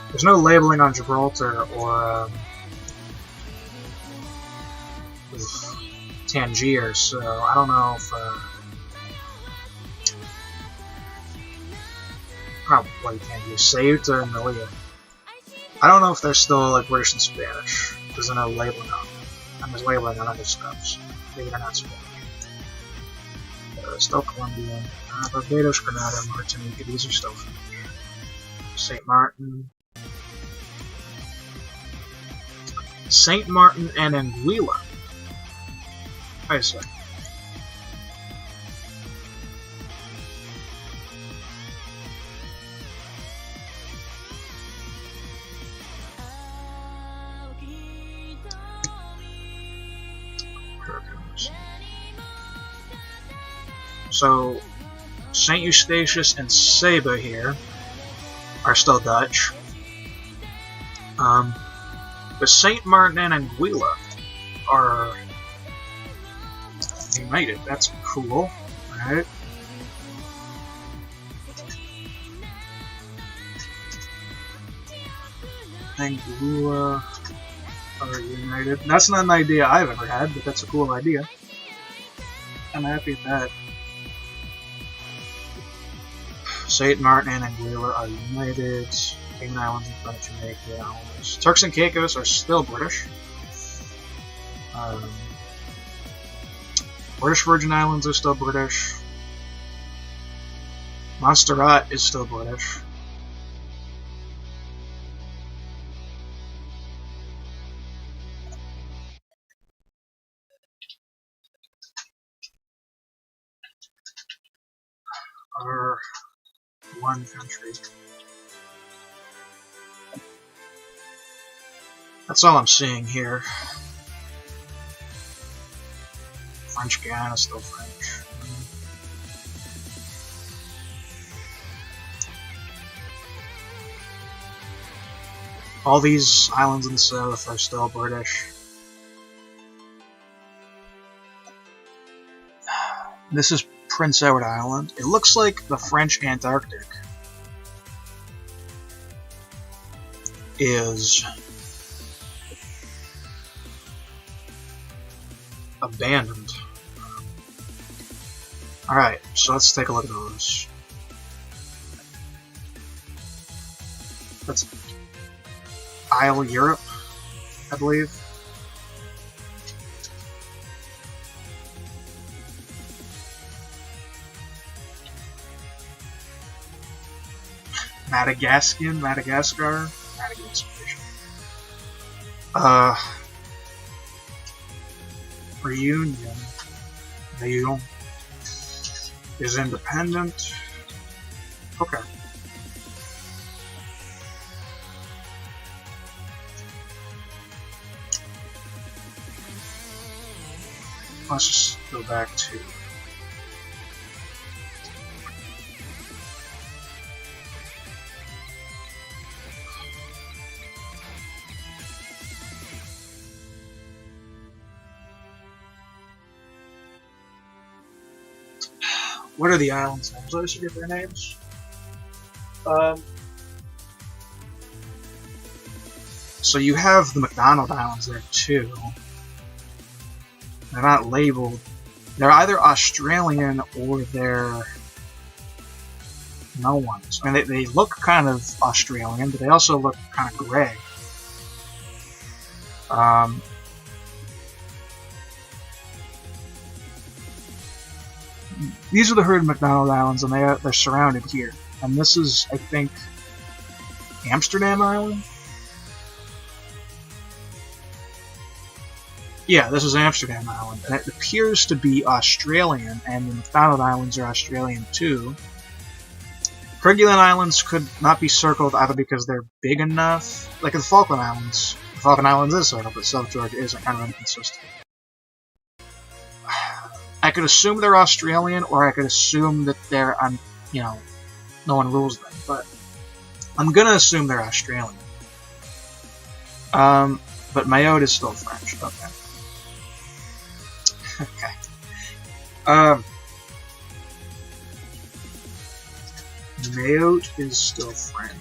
Speaker 1: There's no labeling on Gibraltar or Tangier, so I don't know if probably Tangier, Ceuta and Melilla. I don't know if they're still like British and Spanish. There's no labeling on them. And there's labeling on other stuff, so maybe they're not Spanish. Still Colombian. Barbados, Grenada, Martinique, these are still French. St. Martin. St. Martin and Anguilla. Wait a second. So, St. Eustatius and Saba here are still Dutch. But St. Martin and Anguilla are united. That's cool, right? Anguilla are united. That's not an idea I've ever had, but that's a cool idea. I'm happy with that. St. Martin and Anguilla are united. Cayman Islands and French Jamaica Islands. Turks and Caicos are still British. British Virgin Islands are still British. Montserrat is still British. Are one country. That's all I'm seeing here. French Guiana is still French. All these islands in the south are still British. This is Prince Edward Island. It looks like the French Antarctic is abandoned. Alright, so let's take a look at those. That's Isle Europe, I believe. Madagascar. Reunion is independent. Okay. Let's just go back to what are the islands' names? I should get their names. So you have the Mcdonald Islands there too. They're not labeled. They're either Australian or they're no ones. I mean, they look kind of Australian, but they also look kind of gray. These are the herd Mcdonald Islands, and they're surrounded here. And this is, I think, Amsterdam Island? Yeah, this is Amsterdam Island, and it appears to be Australian, and the Mcdonald Islands are Australian too. Kerguelen Islands could not be circled either because they're big enough, like the Falkland Islands. The Falkland Islands is circled, but South Georgia isn't, kind of inconsistent. I could assume they're Australian, or I could assume that they're, you know, no one rules them, but I'm gonna assume they're Australian. But Mayotte is still French, okay. Okay. Mayotte is still French,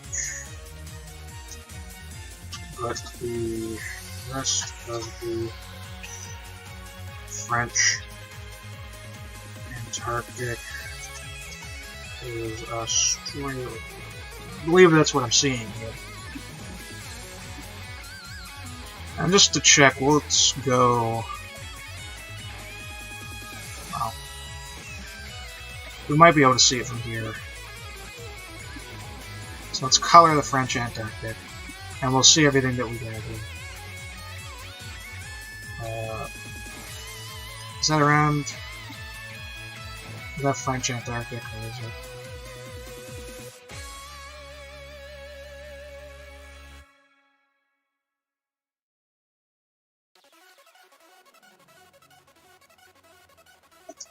Speaker 1: but the rest of the French Antarctic is Australia. I believe that's what I'm seeing here. And just to check, let's go. Well, we might be able to see it from here. So let's color the French Antarctic, and we'll see everything that we gotta do. Is that around? Is that French Antarctic, or is it?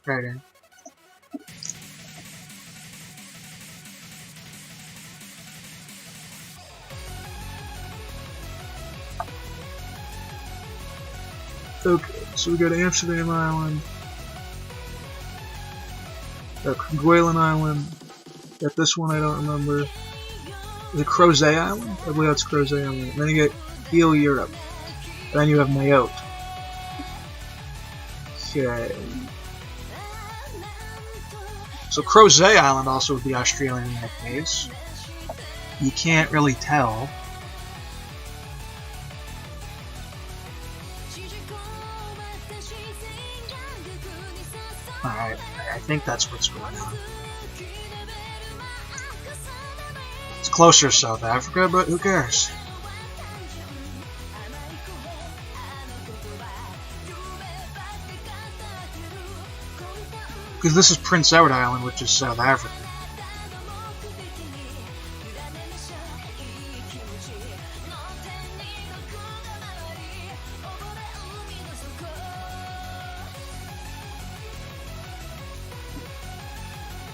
Speaker 1: Right in. Okay, so we go to Amsterdam Island, got Kerguelen Island, got this one I don't remember. Is it Crozet Island? I believe that's Crozet Island. And then you get Heel Europe. Then you have Mayotte. Okay. So Crozet Island also would be Australian in that case. You can't really tell. Alright, I think that's what's going on. It's closer to South Africa, but who cares? Because this is Prince Edward Island, which is South Africa.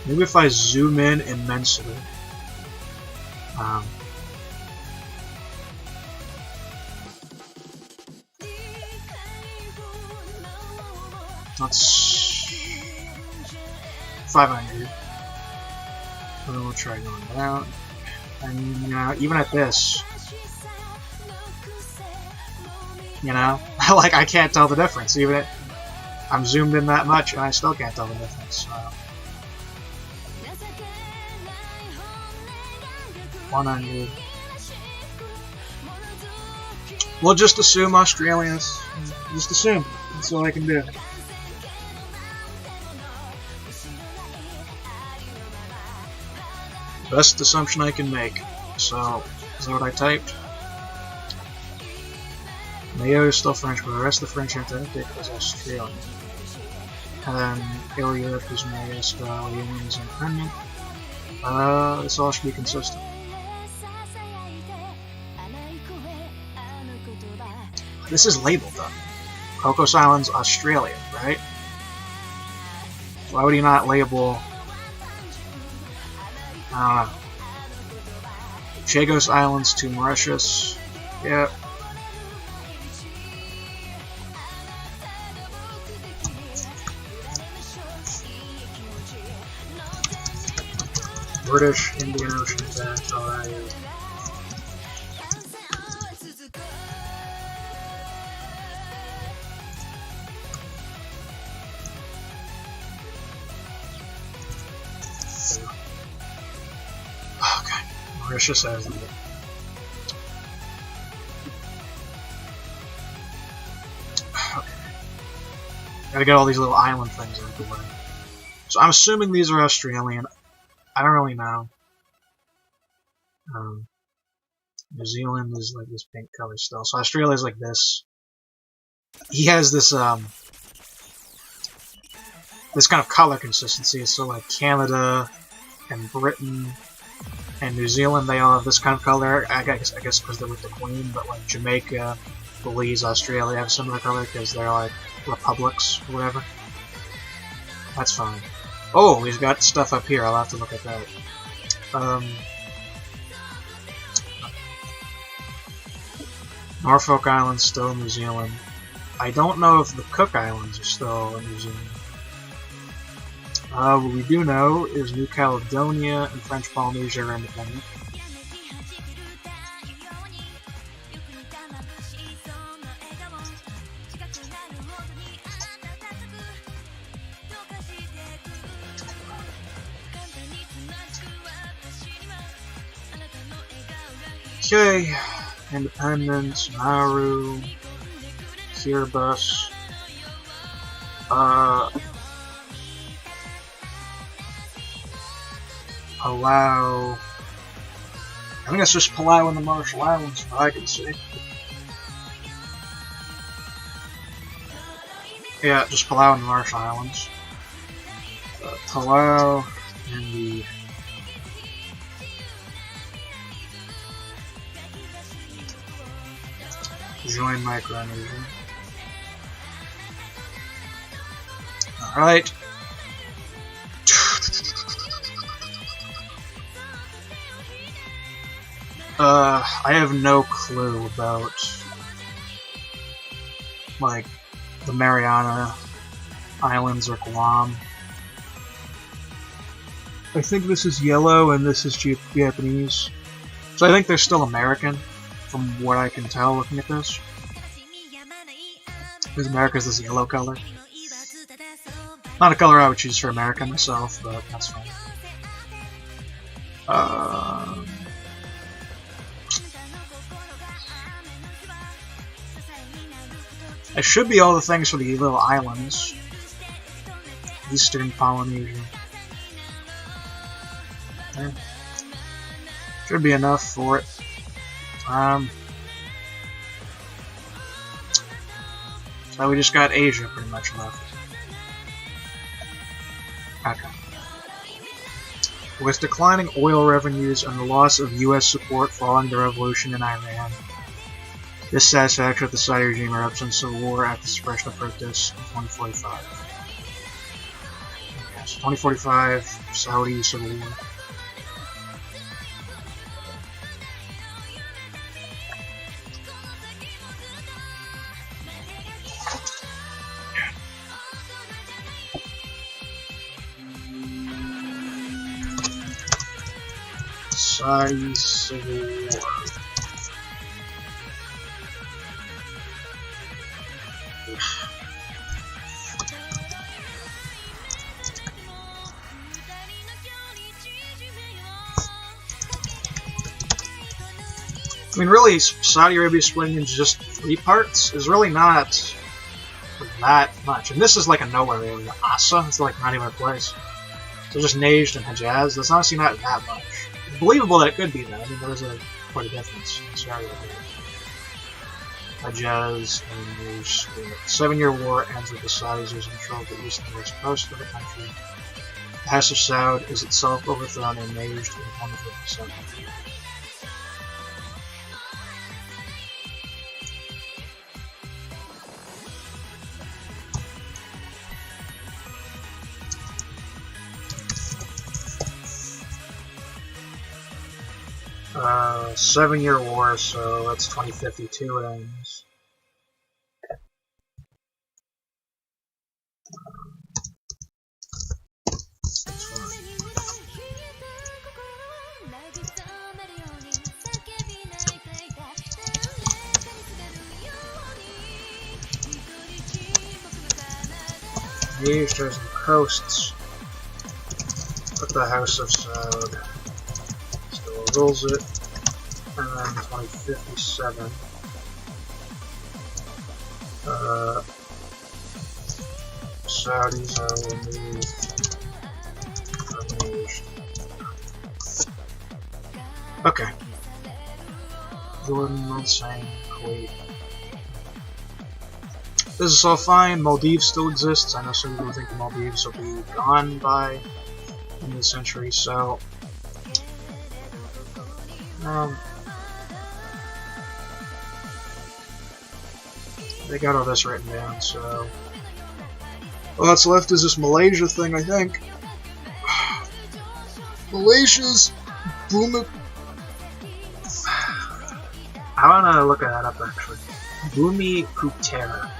Speaker 1: Maybe if I zoom in immensely. That's 500. And then we'll try going down. And even at this, you know, like I can't tell the difference. Even at, I'm zoomed in that much, and I still can't tell the difference. 100. We'll just assume Australians. Just assume. That's all I can do. Best assumption I can make. So, is that what I typed? Mayotte is still French, but the rest of the French Antarctic is Australian. And then Heel Europe is Mayotte style, Union is independent. This all should be consistent. This is labeled though. Cocos Islands, Australia, right? Why would he not label? I don't know. Chagos Islands to Mauritius. Yep. British Indian Ocean attack, alright. Okay, Mauritius has them. Okay. Gotta get all these little island things out of the way. So I'm assuming these are Australian. I don't really know. New Zealand is like this pink color still. So Australia is like this. He has this this kind of color consistency. So like Canada and Britain and New Zealand, they all have this kind of color. I guess because they're with the Queen. But like Jamaica, Belize, Australia have similar color because they're like republics or whatever. That's fine. Oh, he's got stuff up here. I'll have to look at that. Norfolk Islands still in New Zealand. I don't know if the Cook Islands are still in New Zealand. What we do know is New Caledonia and French Polynesia are independent. Okay, Independence, Nauru, Kiribati, Palau. I think it's just Palau and the Marshall Islands, from what I can see. Yeah, just Palau and the Marshall Islands. Palau and the join Micronesia. Alright. I have no clue about, like, the Mariana Islands or Guam. I think this is yellow and this is Japanese. So I think they're still American, from what I can tell looking at this. Because America's this yellow color. Not a color I would choose for America myself, but that's fine. It should be all the things for the little islands. Eastern Polynesia. Okay. Should be enough for it. So we just got Asia pretty much left. Okay. With declining oil revenues and the loss of U.S. support following the revolution in Iran, dissatisfaction with the Saudi regime erupts in civil war after the suppression of protests in 2045. Okay, so 2045, Saudi civil war. Saudi civil war. I mean, really, Saudi Arabia splitting into just 3 parts is really not that much. And this is like a nowhere area. Asa, it's like not even a place. So just Najd and Hejaz, that's honestly not that much. It's believable that it could be, though. I mean, there is quite a difference in Saudi Arabia. Hejaz and Najd. The 7-year war ends with the Saudis losing control of the east and west coast of the country. The House of Saud is itself overthrown and Najd in 2057. Uh, 7-year war, so that's 2052 it ends. These chosen coasts. Put the House of Saud. Still rules it. And then 2057. Saudis are removed. Okay. Jordan, Hussein, Kuwait. This is all fine. Maldives still exists. I know some people think the Maldives will be gone by the end of the century, so they got all this written down, so all that's left is this Malaysia thing, I think. Malaysia's Bumi. I wanna look that up actually. Bumi Putera.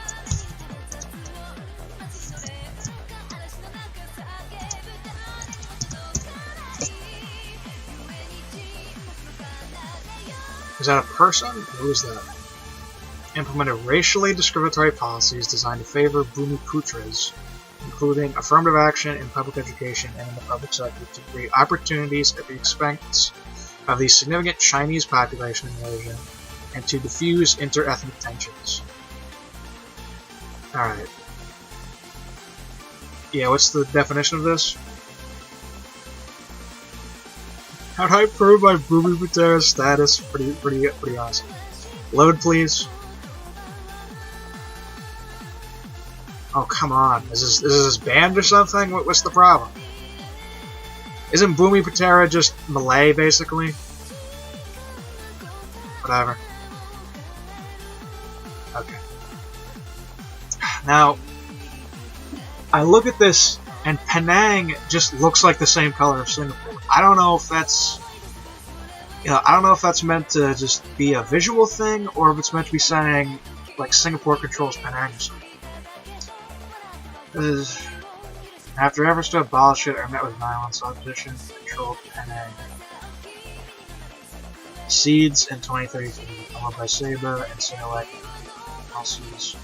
Speaker 1: Is that a person? Who is that? Implemented racially discriminatory policies designed to favor Bumiputras, including affirmative action in public education and in the public sector to create opportunities at the expense of the significant Chinese population in Malaysia and to diffuse inter-ethnic tensions. Alright. Yeah, what's the definition of this? How do I prove my Bumiputera status? Pretty awesome. Load, please. Oh, come on. Is this banned or something? What's the problem? Isn't Bumiputera just Malay, basically? Whatever. Okay. Now, I look at this, and Penang just looks like the same color as Singapore. I don't know if that's, I don't know if that's meant to just be a visual thing, or if it's meant to be saying, like, Singapore controls Penang or something. After efforts to abolish it are met with violence, opposition controlled Penang. Seeds in 2033, owned by Saba and Sinolek policies,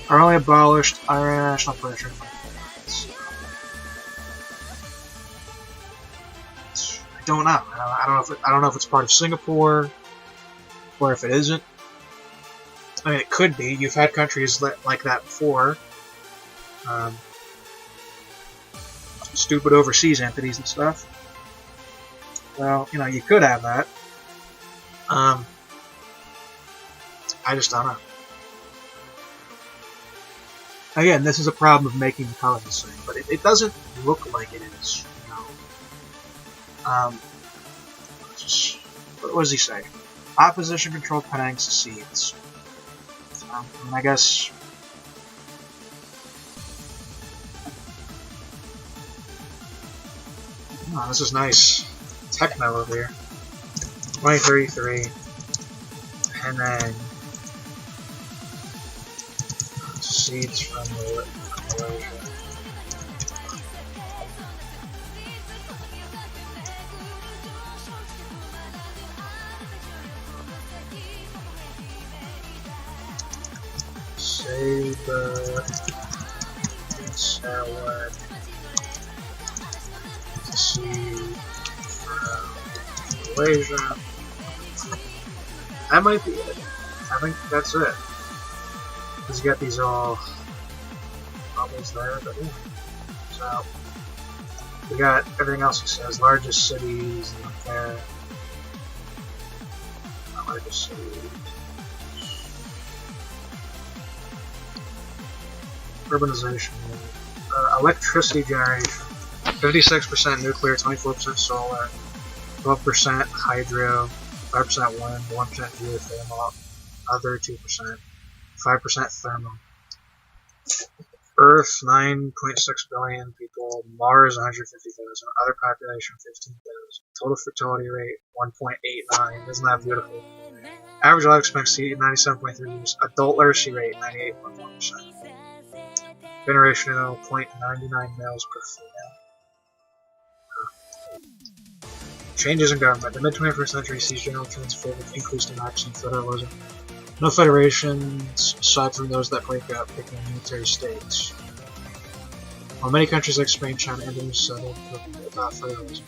Speaker 1: are only abolished under international pressure. I don't know. I don't know if it's part of Singapore or if it isn't. I mean, it could be. You've had countries like that before. Stupid overseas entities and stuff. Well, you could have that. I just don't know. Again, this is a problem of making the color the same, but it doesn't look like it is. What does he say? Opposition controlled Penang secedes. I guess. Oh, this is nice. Techno over here. 2033. Penang. Seeds from Malaysia. Saba. Sarawak. Seed from Malaysia. That might be it. I think that's it. Because you got these all bubbles there, but yeah. So, we got everything else it says. Largest cities, like there. Not largest cities. Urbanization. Electricity generation. 56% nuclear, 24% solar, 12% hydro, 5% wind, 1% geothermal, other 2%, 5% thermal. Earth, 9.6 billion people. Mars, 150,000. Other population, 15,000. Total fertility rate, 1.89. Isn't that beautiful? Average life expectancy, 97.3 years. Adult literacy rate, 98.1%. Generational, 0.99 males per female. Changes in government. The mid-21st century sees general trends favored increased democracy and federalism. No federations, aside from those that break up, picking unitary states. While many countries like Spain, China, Indonesia settled without federalism.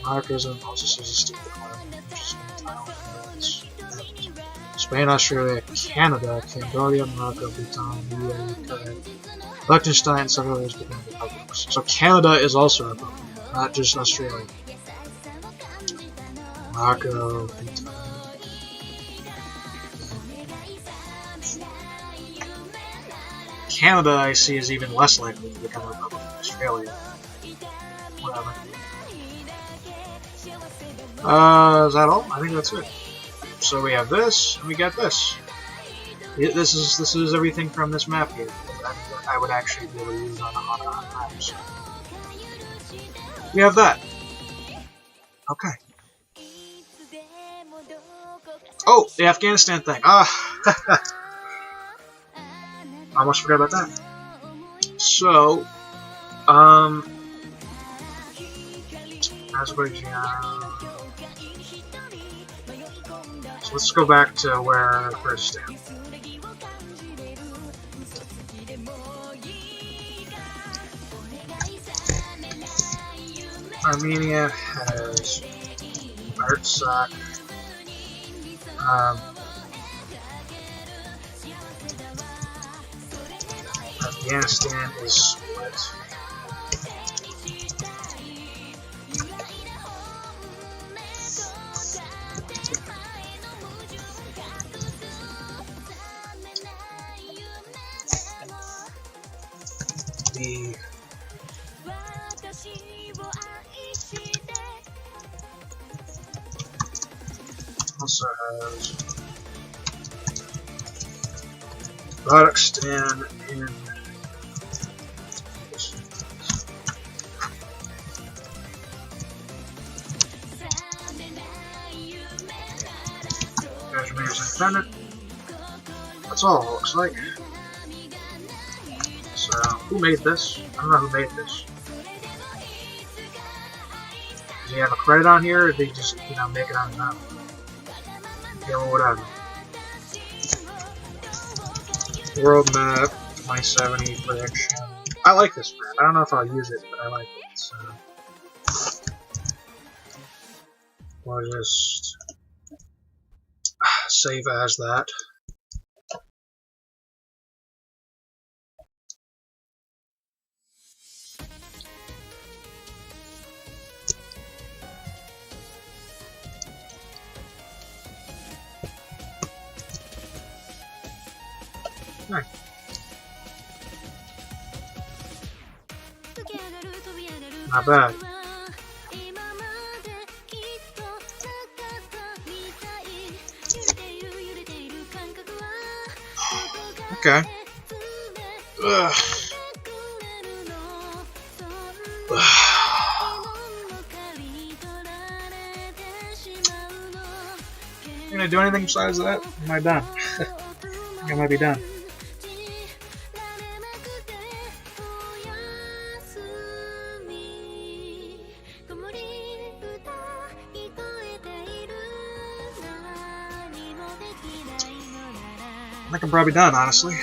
Speaker 1: Monarchism also sees a steep decline in countries in Thailand, Spain, Australia, Canada, Cambodia, Morocco, Bhutan, UAE, Liechtenstein, and several others became republics. So Canada is also a republic, not just Australia. Morocco, Bhutan. Canada, I see, is even less likely to become a republic than Australia. Whatever. Is that all? I think that's it. So we have this, and we got this. This is everything from this map here that I would actually be able to use on a map. We have that. Okay. Oh, the Afghanistan thing. Ah, I almost forgot about that. So, Azerbaijan. So let's go back to where Kurdistan. Armenia has Artsakh. Afghanistan is split. The also has Kazakhstan and Kashmir is independent. That's all it looks like. So, who made this? I don't know who made this. Does he have a credit on here, or did they just, make it on his own? Yeah, well, whatever. World map, 2070 prediction. I like this map. I don't know if I'll use it, but I like it. So, we'll just save as that. Right. Not bad. Okay. Ugh. Can I do anything besides that? Am I done? I think I might be done. I think I'm probably done, honestly.